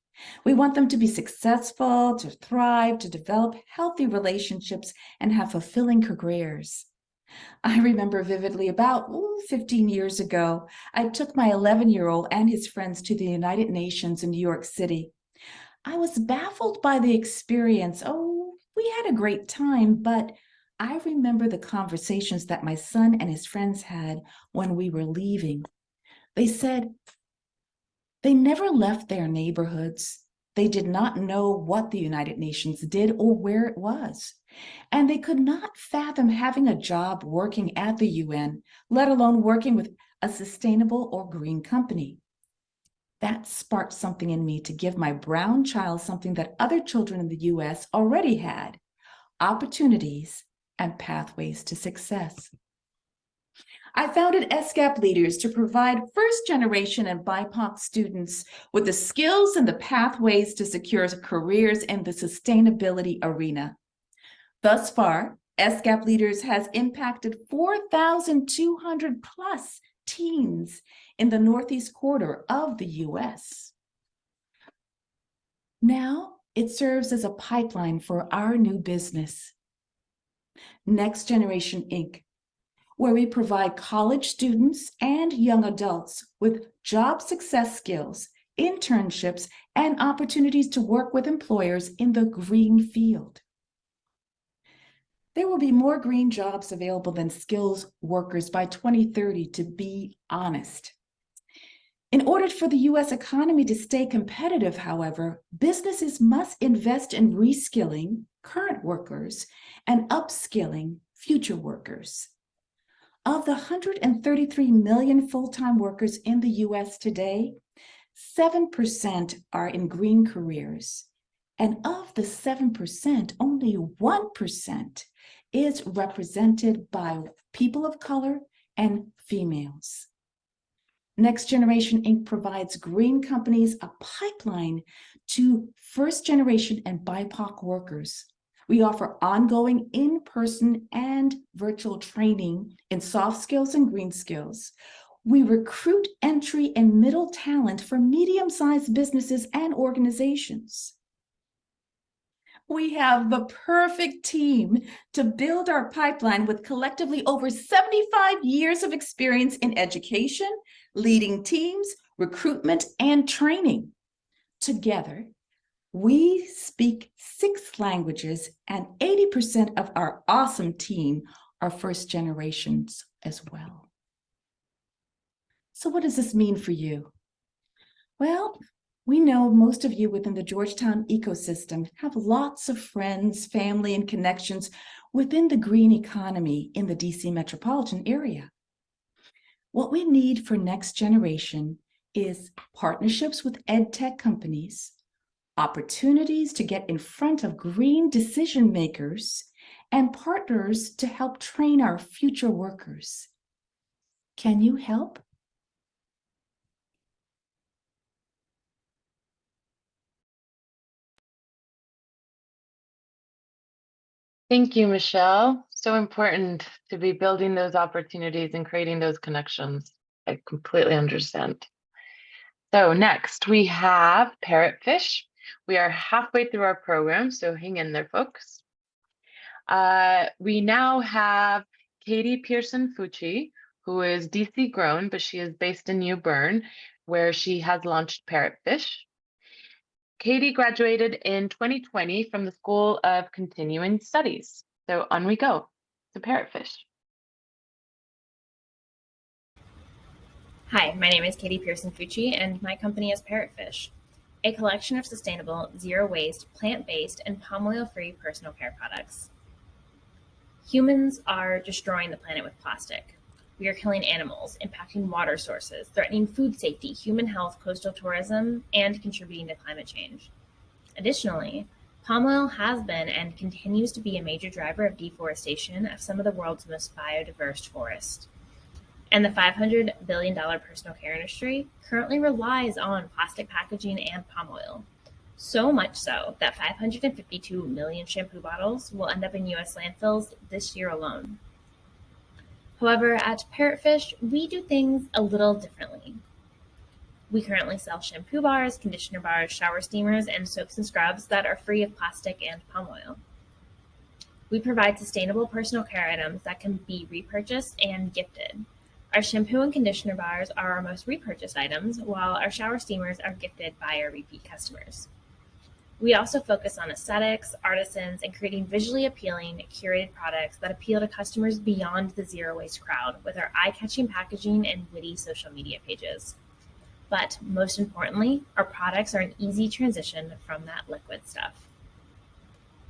We want them to be successful, to thrive, to develop healthy relationships, and have fulfilling careers. I remember vividly about 15 years ago, I took my 11-year-old and his friends to the United Nations in New York City. I was baffled by the experience. We had a great time, but I remember the conversations that my son and his friends had when we were leaving. They said, they never left their neighborhoods. They did not know what the United Nations did or where it was. And they could not fathom having a job working at the UN, let alone working with a sustainable or green company. That sparked something in me to give my brown child something that other children in the US already had: opportunities and pathways to success. I founded SGAP Leaders to provide first-generation and BIPOC students with the skills and the pathways to secure careers in the sustainability arena. Thus far, SGAP Leaders has impacted 4,200 plus teens in the Northeast quarter of the US. Now, it serves as a pipeline for our new business, Next Generation Inc., where we provide college students and young adults with job success skills, internships, and opportunities to work with employers in the green field. There will be more green jobs available than skills workers by 2030, to be honest. In order for the US economy to stay competitive, however, businesses must invest in reskilling current workers and upskilling future workers. Of the 133 million full-time workers in the US today, 7% are in green careers. And of the 7%, only 1% is represented by people of color and females. Next Generation Inc. provides green companies a pipeline to first generation and BIPOC workers. We offer ongoing in-person and virtual training in soft skills and green skills. We recruit entry and middle talent for medium-sized businesses and organizations. We have the perfect team to build our pipeline with collectively over 75 years of experience in education, leading teams, recruitment, and training. Together, we speak 6 languages, and 80% of our awesome team are first generations as well. So what does this mean for you? Well, we know most of you within the Georgetown ecosystem have lots of friends, family, and connections within the green economy in the DC metropolitan area. What we need for Next Generation is partnerships with ed tech companies, opportunities to get in front of green decision makers, and partners to help train our future workers. Can you help? Thank you, Michelle. So important to be building those opportunities and creating those connections. I completely understand. So next we have Parrotfish. We are halfway through our program, so hang in there, folks. We now have Katie Pearson-Fucci, who is DC grown, but she is based in New Bern, where she has launched Parrotfish. Katie graduated in 2020 from the School of Continuing Studies. So on we go to Parrotfish. Hi, my name is Katie Pearson-Fucci, and my company is Parrotfish, a collection of sustainable, zero-waste, plant-based, and palm oil-free personal care products. Humans are destroying the planet with plastic. We are killing animals, impacting water sources, threatening food safety, human health, coastal tourism, and contributing to climate change. Additionally, palm oil has been and continues to be a major driver of deforestation of some of the world's most biodiverse forests. And the $500 billion personal care industry currently relies on plastic packaging and palm oil. So much so that 552 million shampoo bottles will end up in US landfills this year alone. However, at Parrotfish, we do things a little differently. We currently sell shampoo bars, conditioner bars, shower steamers, and soaps and scrubs that are free of plastic and palm oil. We provide sustainable personal care items that can be repurchased and gifted. Our shampoo and conditioner bars are our most repurchased items, while our shower steamers are gifted by our repeat customers. We also focus on aesthetics, artisans, and creating visually appealing, curated products that appeal to customers beyond the zero-waste crowd with our eye-catching packaging and witty social media pages. But most importantly, our products are an easy transition from that liquid stuff.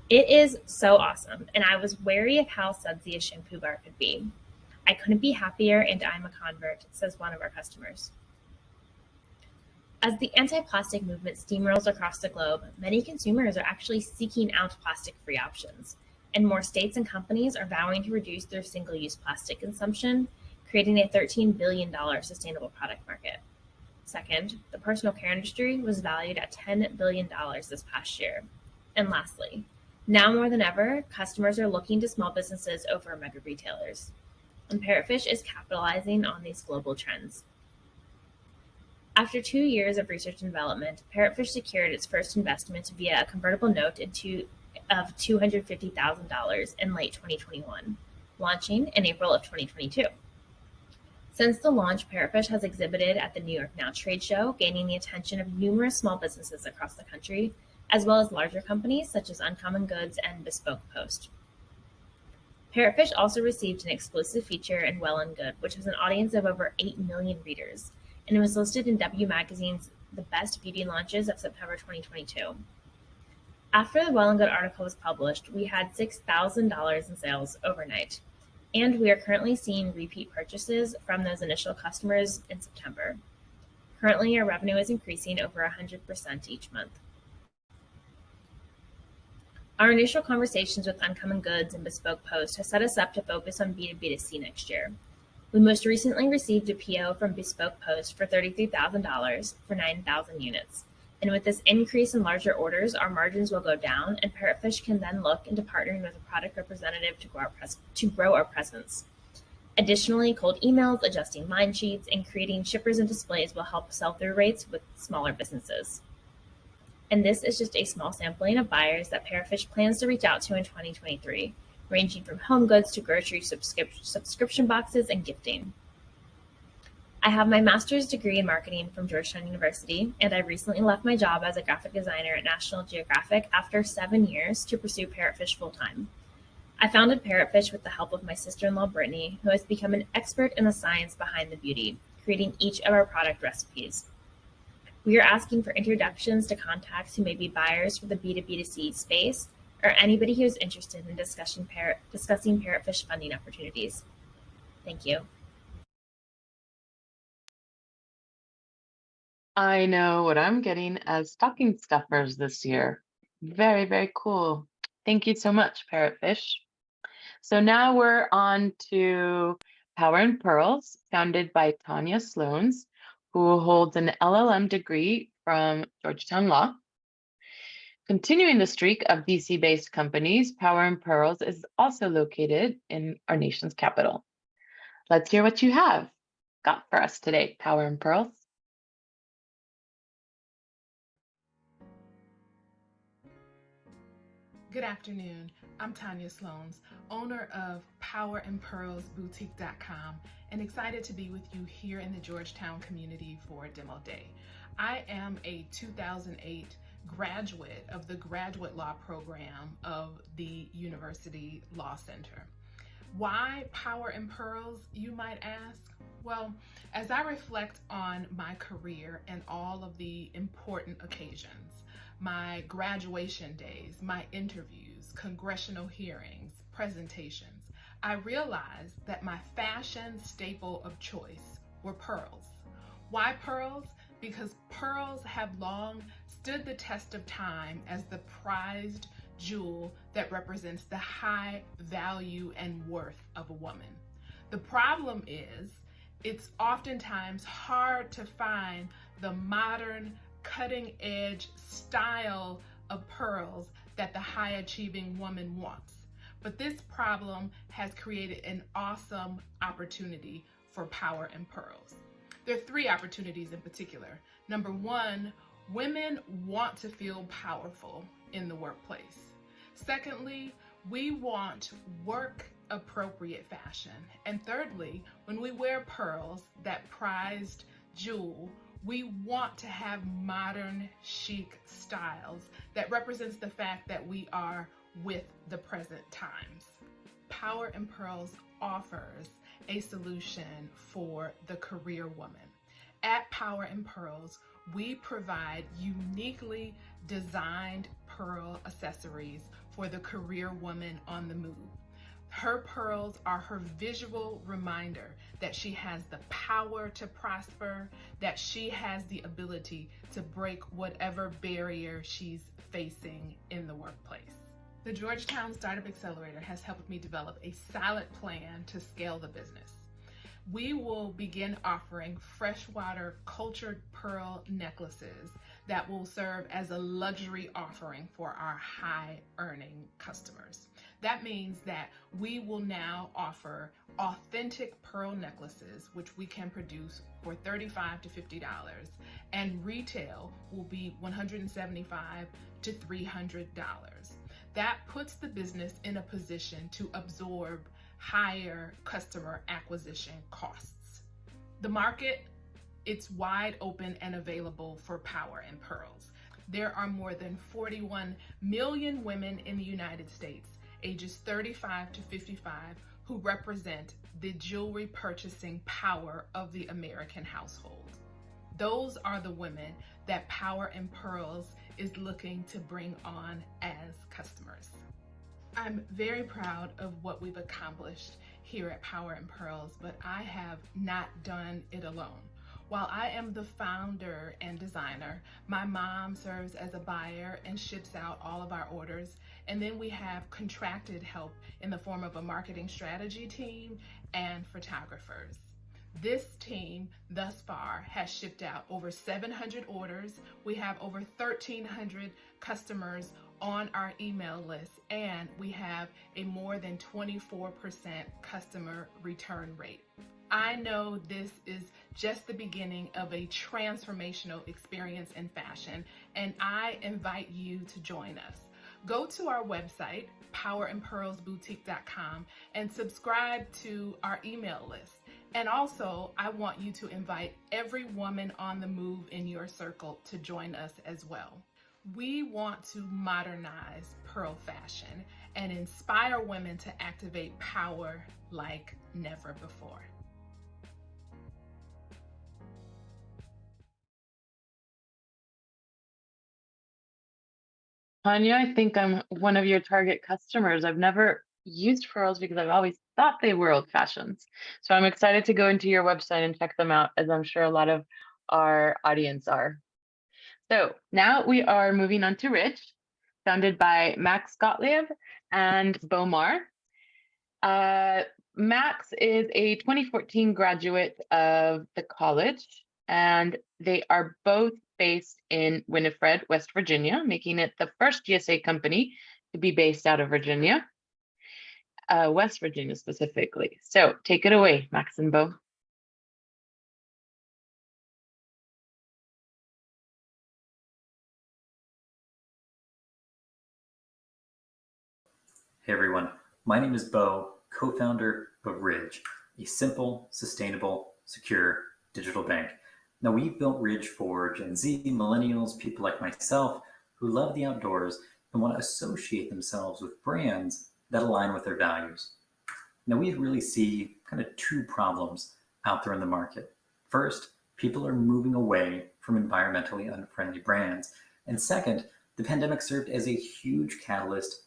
It is so awesome, and I was wary of how sudsy a shampoo bar could be. I couldn't be happier, and I'm a convert, says one of our customers. As the anti-plastic movement steamrolls across the globe, many consumers are actually seeking out plastic-free options, and more states and companies are vowing to reduce their single-use plastic consumption creating a $13 billion sustainable product market. Second, the personal care industry was valued at $10 billion this past year. And lastly, now more than ever, customers are looking to small businesses over mega retailers. And Parrotfish is capitalizing on these global trends. After 2 years of research and development, Parrotfish secured its first investment via a convertible note of $250,000 in late 2021, launching in April of 2022. Since the launch, Parrotfish has exhibited at the New York Now trade show, gaining the attention of numerous small businesses across the country, as well as larger companies such as Uncommon Goods and Bespoke Post. Parrotfish also received an exclusive feature in Well and Good, which has an audience of over 8 million readers, and it was listed in W Magazine's The Best Beauty Launches of September 2022. After the Well and Good article was published, we had $6,000 in sales overnight, and we are currently seeing repeat purchases from those initial customers in September. Currently, our revenue is increasing over 100% each month. Our initial conversations with Uncommon Goods and Bespoke Post has set us up to focus on B2B2C next year. We most recently received a PO from Bespoke Post for $33,000 for 9,000 units. And with this increase in larger orders, our margins will go down, and Parrotfish can then look into partnering with a product representative to grow our presence. Additionally, cold emails, adjusting line sheets, and creating shippers and displays will help sell-through rates with smaller businesses. And this is just a small sampling of buyers that Parrotfish plans to reach out to in 2023, ranging from home goods to grocery subscription boxes and gifting. I have my master's degree in marketing from Georgetown University, and I recently left my job as a graphic designer at National Geographic after 7 years to pursue Parrotfish full-time. I founded Parrotfish with the help of my sister-in-law, Brittany, who has become an expert in the science behind the beauty, creating each of our product recipes. We are asking for introductions to contacts who may be buyers for the B2B2C space, or anybody who is interested in discussing Parrotfish funding opportunities. Thank you. I know what I'm getting as stocking stuffers this year. Very, very cool. Thank you so much, Parrotfish. So now we're on to Power and Pearls, founded by Tanya Sloans, who holds an LLM degree from Georgetown Law. Continuing the streak of DC-based companies, Power and Pearls is also located in our nation's capital. Let's hear what you have got for us today, Power and Pearls. Good afternoon. I'm Tanya Sloans, owner of PowerandPearlsBoutique.com, and excited to be with you here in the Georgetown community for Demo Day. I am a 2008 graduate of the Graduate Law Program of the University Law Center. Why Power and Pearls, you might ask? Well, as I reflect on my career and all of the important occasions, my graduation days, my interviews, congressional hearings, presentations, I realized that my fashion staple of choice were pearls. Why pearls? Because pearls have long stood the test of time as the prized jewel that represents the high value and worth of a woman. The problem is, it's oftentimes hard to find the modern, cutting-edge style of pearls that the high-achieving woman wants. But this problem has created an awesome opportunity for Power and Pearls. There are 3 opportunities in particular. Number 1, women want to feel powerful in the workplace. Secondly, we want work-appropriate fashion. And thirdly, when we wear pearls, that prized jewel, we want to have modern, chic styles that represents the fact that we are with the present times. Power and Pearls offers a solution for the career woman. At Power and Pearls, we provide uniquely designed pearl accessories for the career woman on the move. Her pearls are her visual reminder that she has the power to prosper, that she has the ability to break whatever barrier she's facing in the workplace. The Georgetown Startup Accelerator has helped me develop a solid plan to scale the business. we will begin offering freshwater cultured pearl necklaces that will serve as a luxury offering for our high-earning customers. That means that we will now offer authentic pearl necklaces, which we can produce for $35 to $50, and retail will be $175 to $300. That puts the business in a position to absorb higher customer acquisition costs. The market, it's wide open and available for Power and Pearls. There are more than 41 million women in the United States, ages 35 to 55, who represent the jewelry purchasing power of the American household. Those are the women that Power and Pearls is looking to bring on as customers. I'm very proud of what we've accomplished here at Power and Pearls, but I have not done it alone. While I am the founder and designer, my mom serves as a buyer and ships out all of our orders. And then we have contracted help in the form of a marketing strategy team and photographers. This team thus far has shipped out over 700 orders. We have over 1,300 customers on our email list, and we have a more than 24% customer return rate. I know this is just the beginning of a transformational experience in fashion, and I invite you to join us. Go to our website, powerandpearlsboutique.com, and subscribe to our email list. And also, I want you to invite every woman on the move in your circle to join us as well. We want to modernize pearl fashion and inspire women to activate power like never before. Tanya, I think I'm one of your target customers. I've never used pearls because I've always thought they were old fashioned. So I'm excited to go into your website and check them out, as I'm sure a lot of our audience are. So now we are moving on to Rich, founded by Max Gottlieb and Bo Mar. Max is a 2014 graduate of the college, and they are both based in Winifred, West Virginia, making it the first GSA company to be based out of Virginia, West Virginia specifically. So take it away, Max and Bo. Hey everyone, my name is Bo, co-founder of Ridge, a simple, sustainable, secure digital bank. Now we've built Ridge for Gen Z, millennials, people like myself who love the outdoors and want to associate themselves with brands that align with their values. Now we really see kind of two problems out there in the market. First, people are moving away from environmentally unfriendly brands. And second, the pandemic served as a huge catalyst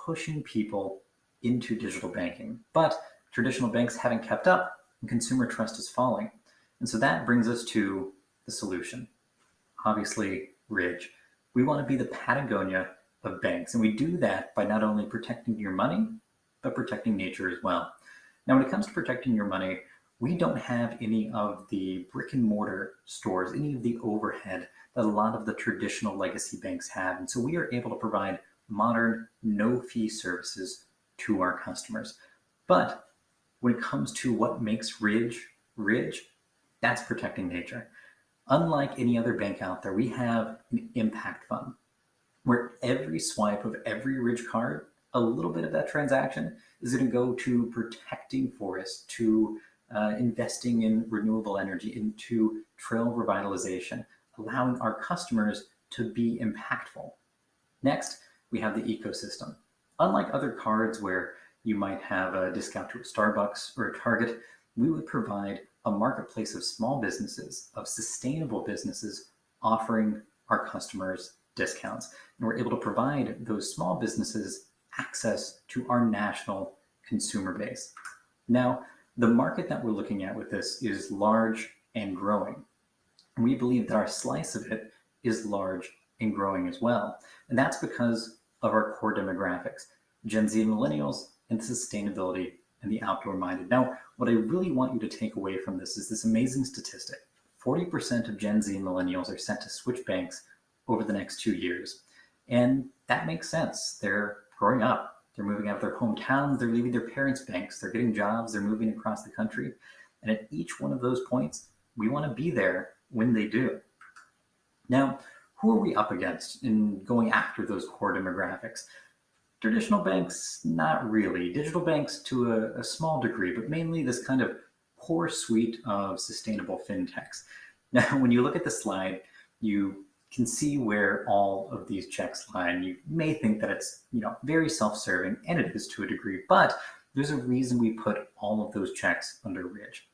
pushing people into digital banking. But traditional banks haven't kept up and consumer trust is falling. And so that brings us to the solution. Obviously, Ridge. We want to be the Patagonia of banks. And we do that by not only protecting your money, but protecting nature as well. Now, when it comes to protecting your money, we don't have any of the brick and mortar stores, any of the overhead that a lot of the traditional legacy banks have. And so we are able to provide modern, no-fee services to our customers. But when it comes to what makes Ridge, that's protecting nature. Unlike any other bank out there, we have an impact fund where every swipe of every Ridge card, a little bit of that transaction is going to go to protecting forests, to investing in renewable energy, into trail revitalization, allowing our customers to be impactful. Next, we have the ecosystem. Unlike other cards where you might have a discount to a Starbucks or a Target, we would provide a marketplace of small businesses, of sustainable businesses offering our customers discounts. And we're able to provide those small businesses access to our national consumer base. Now, the market that we're looking at with this is large and growing. And we believe that our slice of it is large and growing as well. And that's because of our core demographics, Gen Z and millennials, and the sustainability and the outdoor-minded. Now, what I really want you to take away from this is this amazing statistic. 40% of Gen Z and millennials are set to switch banks over the next 2 years. And that makes sense. They're growing up. They're moving out of their hometowns. They're leaving their parents' banks. They're getting jobs. They're moving across the country. And at each one of those points, we want to be there when they do. Now, who are we up against in going after those core demographics? Traditional banks, not really. Digital banks to a small degree, but mainly this kind of core suite of sustainable fintechs. Now, when you look at the slide, you can see where all of these checks lie. And you may think that it's very self-serving, and it is to a degree, but there's a reason we put all of those checks under Ridge.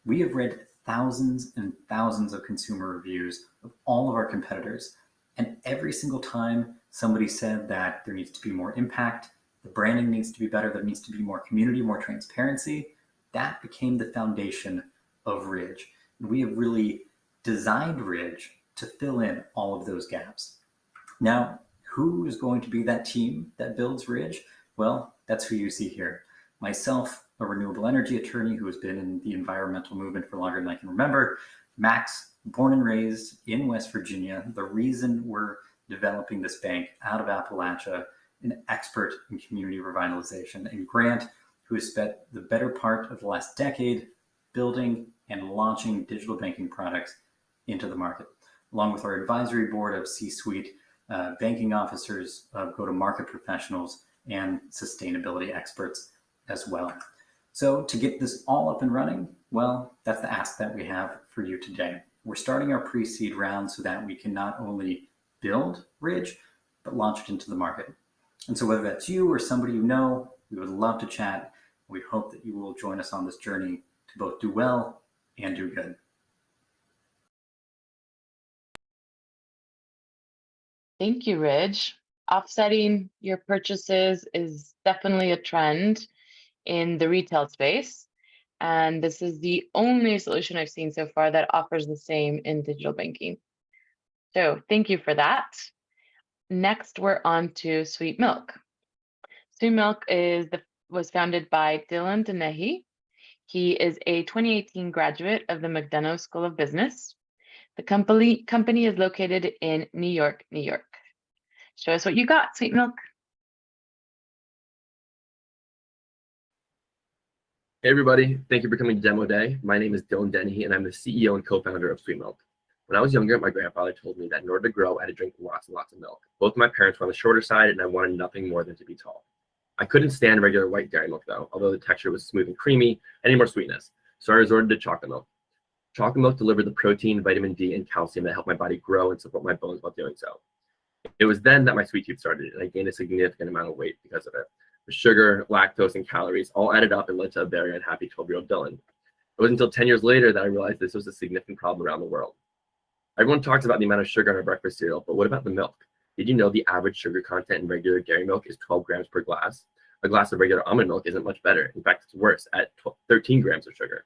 We have read thousands and thousands of consumer reviews of all of our competitors, and every single time somebody said that there needs to be more impact, the branding needs to be better, there needs to be more community, more transparency, that became the foundation of Ridge. And we have really designed Ridge to fill in all of those gaps. Now, who is going to be that team that builds Ridge? Well, that's who you see here. Myself, a renewable energy attorney who has been in the environmental movement for longer than I can remember. Max, born and raised in West Virginia. The reason we're developing this bank out of Appalachia, an expert in community revitalization. And Grant, who has spent the better part of the last decade building and launching digital banking products into the market, along with our advisory board of C-suite banking officers, go-to-market professionals, and sustainability experts as well. So to get this all up and running, well, that's the ask that we have for you today. We're starting our pre-seed round so that we can not only build Ridge, but launch it into the market. And so whether that's you or somebody you know, we would love to chat. We hope that you will join us on this journey to both do well and do good. Thank you, Ridge. Offsetting your purchases is definitely a trend in the retail space. And this is the only solution I've seen so far that offers the same in digital banking. So thank you for that. Next, we're on to Sweet Milk. Sweet Milk was founded by Dylan Denehy. He is a 2018 graduate of the McDonough School of Business. The company is located in New York, New York. Show us what you got, Sweet Milk. Hey everybody, thank you for coming to Demo Day. My name is Dylan Dennehy and I'm the CEO and co-founder of Sweet Milk. When I was younger, my grandfather told me that in order to grow, I had to drink lots and lots of milk. Both of my parents were on the shorter side and I wanted nothing more than to be tall. I couldn't stand regular white dairy milk though, although the texture was smooth and creamy, I needed more sweetness. So I resorted to chocolate milk. Chocolate milk delivered the protein, vitamin D, and calcium that helped my body grow and support my bones while doing so. It was then that my sweet tooth started and I gained a significant amount of weight because of it. The sugar, lactose, and calories all added up and led to a very unhappy 12-year-old Dylan. It wasn't until 10 years later that I realized this was a significant problem around the world. Everyone talks about the amount of sugar in our breakfast cereal, but what about the milk? Did you know the average sugar content in regular dairy milk is 12 grams per glass? A glass of regular almond milk isn't much better. In fact, it's worse at 13 grams of sugar.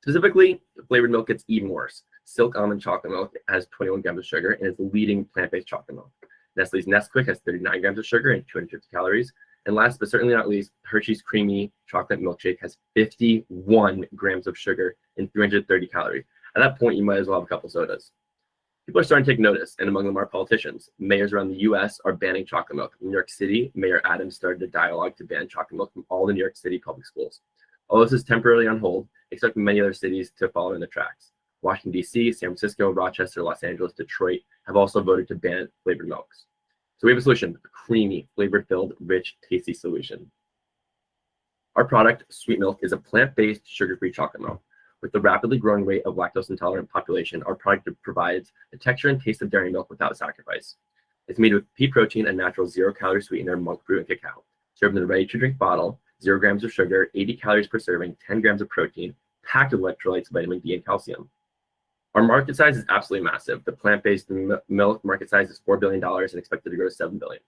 Specifically, flavored milk gets even worse. Silk almond chocolate milk has 21 grams of sugar and is the leading plant-based chocolate milk. Nestle's Nesquik has 39 grams of sugar and 250 calories. And last but certainly not least, Hershey's Creamy Chocolate Milkshake has 51 grams of sugar and 330 calories. At that point, you might as well have a couple sodas. People are starting to take notice, and among them are politicians. Mayors around the US are banning chocolate milk. In New York City, Mayor Adams started a dialogue to ban chocolate milk from all the New York City public schools. Although this is temporarily on hold, expect many other cities to follow in the tracks. Washington, D.C., San Francisco, Rochester, Los Angeles, Detroit have also voted to ban flavored milks. So we have a solution, a creamy, flavor-filled, rich, tasty solution. Our product, Sweet Milk, is a plant-based, sugar-free chocolate milk. With the rapidly growing rate of lactose-intolerant population, our product provides the texture and taste of dairy milk without sacrifice. It's made with pea protein and natural zero-calorie sweetener, monk fruit, and cacao. Served in a ready-to-drink bottle, 0 grams of sugar, 80 calories per serving, 10 grams of protein, packed with electrolytes, vitamin D, and calcium. Our market size is absolutely massive. The plant-based milk market size is $4 billion and expected to grow to $7 billion.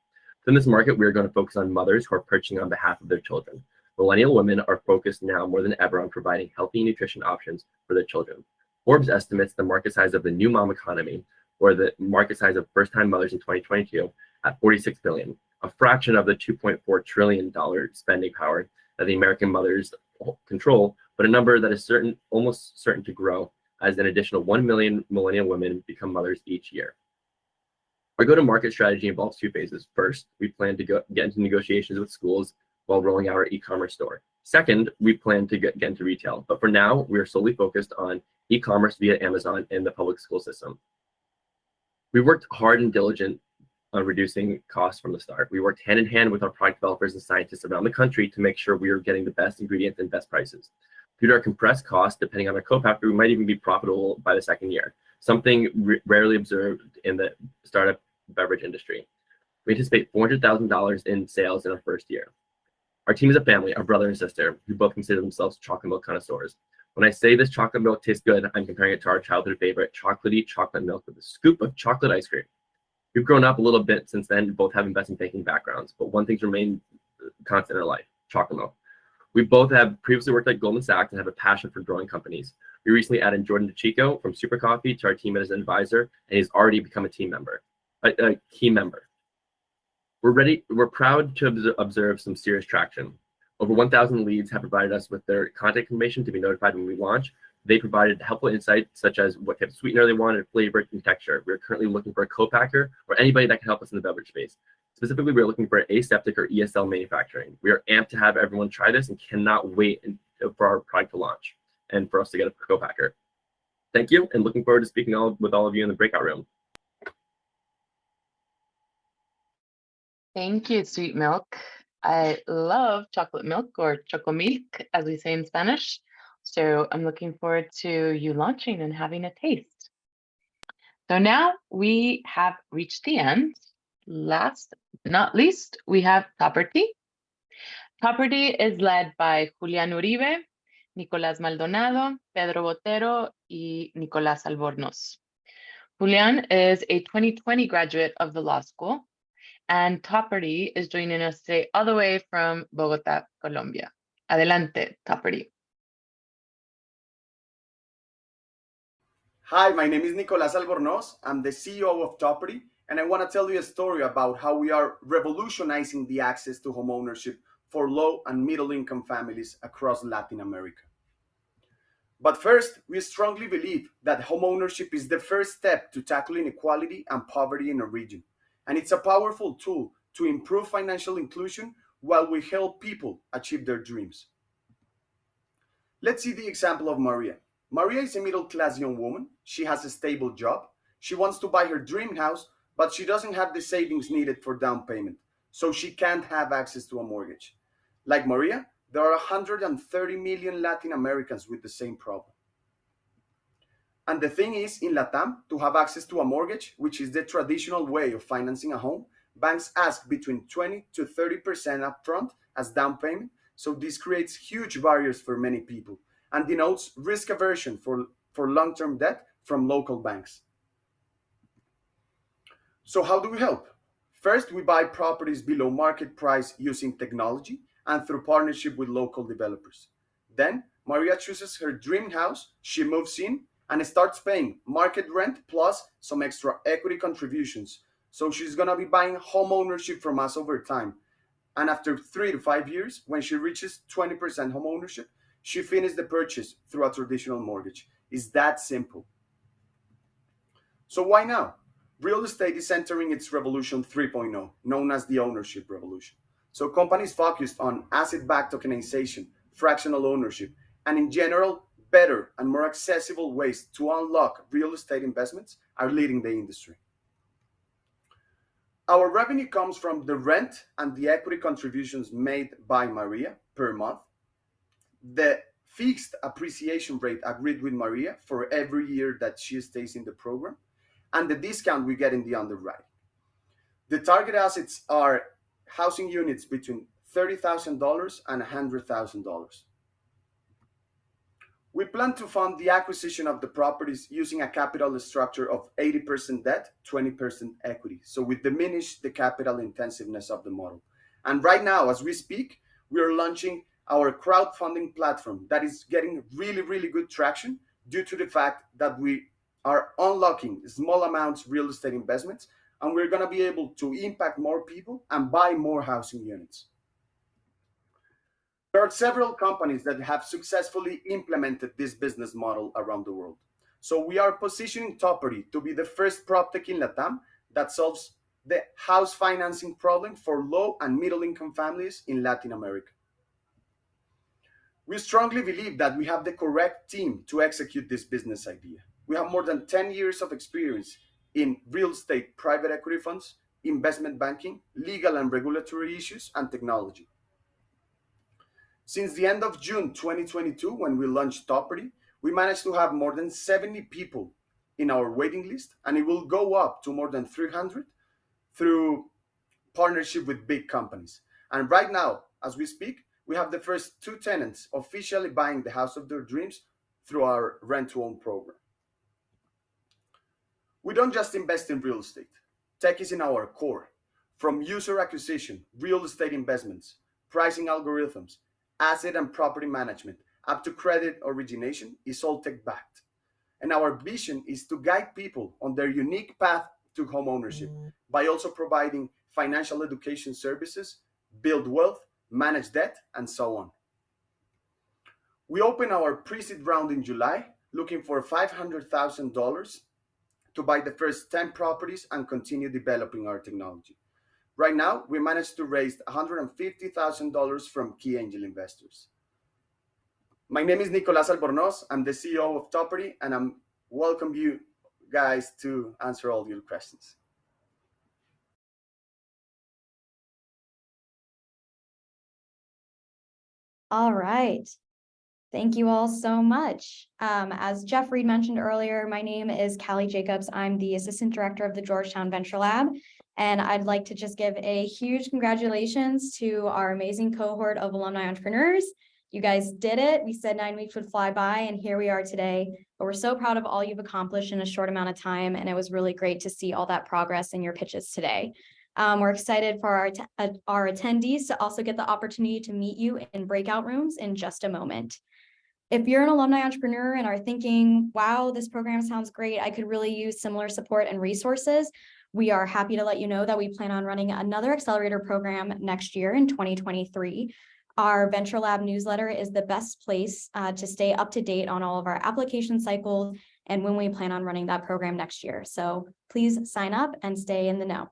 So in this market, we're going to focus on mothers who are purchasing on behalf of their children. Millennial women are focused now more than ever on providing healthy nutrition options for their children. Forbes estimates the market size of the new mom economy, or the market size of first-time mothers in 2022, at $46 billion, a fraction of the $2.4 trillion spending power that the American mothers control, but a number that is almost certain to grow as an additional 1 million millennial women become mothers each year. Our go-to-market strategy involves 2 phases. First, we plan to get into negotiations with schools while rolling out our e-commerce store. Second, we plan to get into retail, but for now, we are solely focused on e-commerce via Amazon and the public school system. We worked hard and diligent on reducing costs from the start. We worked hand in hand with our product developers and scientists around the country to make sure we are getting the best ingredients and best prices. Due to our compressed costs, depending on our co-packer, we might even be profitable by the second year, something rarely observed in the startup beverage industry. We anticipate $400,000 in sales in our first year. Our team is a family, our brother and sister, who both consider themselves chocolate milk connoisseurs. When I say this chocolate milk tastes good, I'm comparing it to our childhood favorite, chocolatey chocolate milk with a scoop of chocolate ice cream. We've grown up a little bit since then, both have investment banking backgrounds, but one thing's remained constant in our life, chocolate milk. We both have previously worked at Goldman Sachs and have a passion for growing companies. We recently added Jordan DeChico from Super Coffee to our team as an advisor, and he's already become a key member. We're proud to observe some serious traction. Over 1,000 leads have provided us with their contact information to be notified when we launch. They provided helpful insights such as what type of sweetener they wanted, flavor, and texture. We're currently looking for a co-packer or anybody that can help us in the beverage space. Specifically, we're looking for aseptic or ESL manufacturing. We are amped to have everyone try this and cannot wait for our product to launch and for us to get a co-packer. Thank you, and looking forward to speaking with all of you in the breakout room. Thank you, Sweet Milk. I love chocolate milk, or chocomilk, as we say in Spanish. So I'm looking forward to you launching and having a taste. So now we have reached the end. Last but not least, we have Toperty. Toperty is led by Julián Uribe, Nicolás Maldonado, Pedro Botero, y Nicolás Albornoz. Julián is a 2020 graduate of the law school, and Toperty is joining us today all the way from Bogotá, Colombia. Adelante, Toperty. Hi, my name is Nicolás Albornoz. I'm the CEO of Toperty, and I want to tell you a story about how we are revolutionizing the access to homeownership for low and middle income families across Latin America. But first, we strongly believe that homeownership is the first step to tackle inequality and poverty in a region. And it's a powerful tool to improve financial inclusion while we help people achieve their dreams. Let's see the example of Maria. Maria is a middle-class young woman. She has a stable job. She wants to buy her dream house, but she doesn't have the savings needed for down payment, so she can't have access to a mortgage. Like Maria, there are 130 million Latin Americans with the same problem. And the thing is, in LATAM, to have access to a mortgage, which is the traditional way of financing a home, banks ask between 20 to 30% upfront as down payment. So this creates huge barriers for many people and denotes risk aversion for long-term debt from local banks. So how do we help? First, we buy properties below market price using technology and through partnership with local developers. Then Maria chooses her dream house, she moves in, and starts paying market rent plus some extra equity contributions. So she's gonna be buying home ownership from us over time. And after 3 to 5 years, when she reaches 20% home ownership, she finishes the purchase through a traditional mortgage. It's that simple. So why now? Real estate is entering its revolution 3.0, known as the ownership revolution. So companies focused on asset-backed tokenization, fractional ownership, and in general, better and more accessible ways to unlock real estate investments are leading the industry. Our revenue comes from the rent and the equity contributions made by Maria per month, the fixed appreciation rate agreed with Maria for every year that she stays in the program, and the discount we get in the underwriting. The target assets are housing units between $30,000 and $100,000. We plan to fund the acquisition of the properties using a capital structure of 80% debt, 20% equity. So we diminish the capital intensiveness of the model. And right now, as we speak, we are launching our crowdfunding platform that is getting really, really good traction due to the fact that we are unlocking small amounts real estate investments, and we're going to be able to impact more people and buy more housing units. There are several companies that have successfully implemented this business model around the world. So we are positioning Toperty to be the first PropTech in LATAM that solves the house financing problem for low and middle income families in Latin America. We strongly believe that we have the correct team to execute this business idea. We have more than 10 years of experience in real estate, private equity funds, investment banking, legal and regulatory issues, and technology. Since the end of June 2022, when we launched Toperty, we managed to have more than 70 people in our waiting list, and it will go up to more than 300 through partnership with big companies. And right now, as we speak, we have the first 2 tenants officially buying the house of their dreams through our rent-to-own program. We don't just invest in real estate. Tech is in our core. From user acquisition, real estate investments, pricing algorithms, asset and property management, up to credit origination is all tech-backed. And our vision is to guide people on their unique path to home ownership by also providing financial education services, build wealth, manage debt, and so on. We opened our pre-seed round in July, looking for $500,000 to buy the first 10 properties and continue developing our technology. Right now, we managed to raise $150,000 from key angel investors. My name is Nicolás Albornoz. I'm the CEO of Toperty, and I welcome you guys to answer all your questions. All right. Thank you all so much. As Jeff Reed mentioned earlier, my name is Callie Jacobs. I'm the Assistant Director of the Georgetown Venture Lab, and I'd like to just give a huge congratulations to our amazing cohort of alumni entrepreneurs. You guys did it. We said 9 weeks would fly by, and here we are today. But we're so proud of all you've accomplished in a short amount of time, and it was really great to see all that progress in your pitches today. We're excited for our attendees to also get the opportunity to meet you in breakout rooms in just a moment. If you're an alumni entrepreneur and are thinking, wow, this program sounds great, I could really use similar support and resources, we are happy to let you know that we plan on running another accelerator program next year in 2023. Our Venture Lab newsletter is the best place to stay up to date on all of our application cycles and when we plan on running that program next year. So please sign up and stay in the know.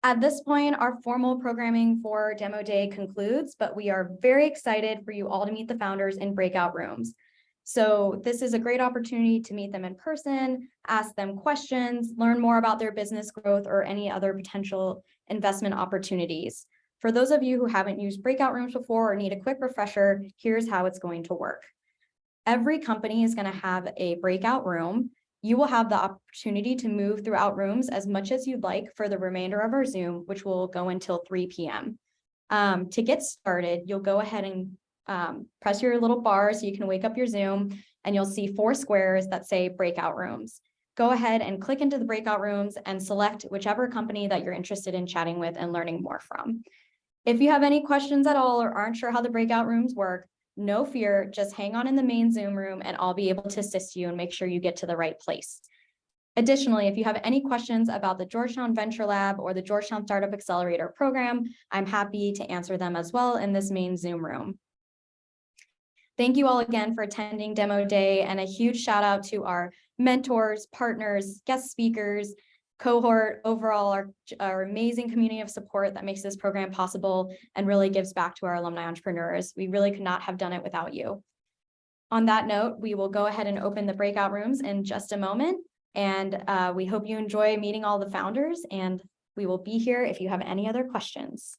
At this point, our formal programming for Demo Day concludes, but we are very excited for you all to meet the founders in breakout rooms. So this is a great opportunity to meet them in person, ask them questions, learn more about their business growth or any other potential investment opportunities. For those of you who haven't used breakout rooms before or need a quick refresher, here's how it's going to work. Every company is going to have a breakout room. You will have the opportunity to move throughout rooms as much as you'd like for the remainder of our Zoom, which will go until 3 p.m. To get started, you'll go ahead and press your little bar so you can wake up your Zoom, and you'll see 4 squares that say breakout rooms. Go ahead and click into the breakout rooms and select whichever company that you're interested in chatting with and learning more from. If you have any questions at all or aren't sure how the breakout rooms work, no fear, just hang on in the main Zoom room and I'll be able to assist you and make sure you get to the right place. Additionally, if you have any questions about the Georgetown Venture Lab or the Georgetown Startup Accelerator program, I'm happy to answer them as well in this main Zoom room. Thank you all again for attending Demo Day, and a huge shout out to our mentors, partners, guest speakers, cohort, overall our amazing community of support that makes this program possible and really gives back to our alumni entrepreneurs. We really could not have done it without you. On that note, we will go ahead and open the breakout rooms in just a moment, and we hope you enjoy meeting all the founders, and we will be here if you have any other questions.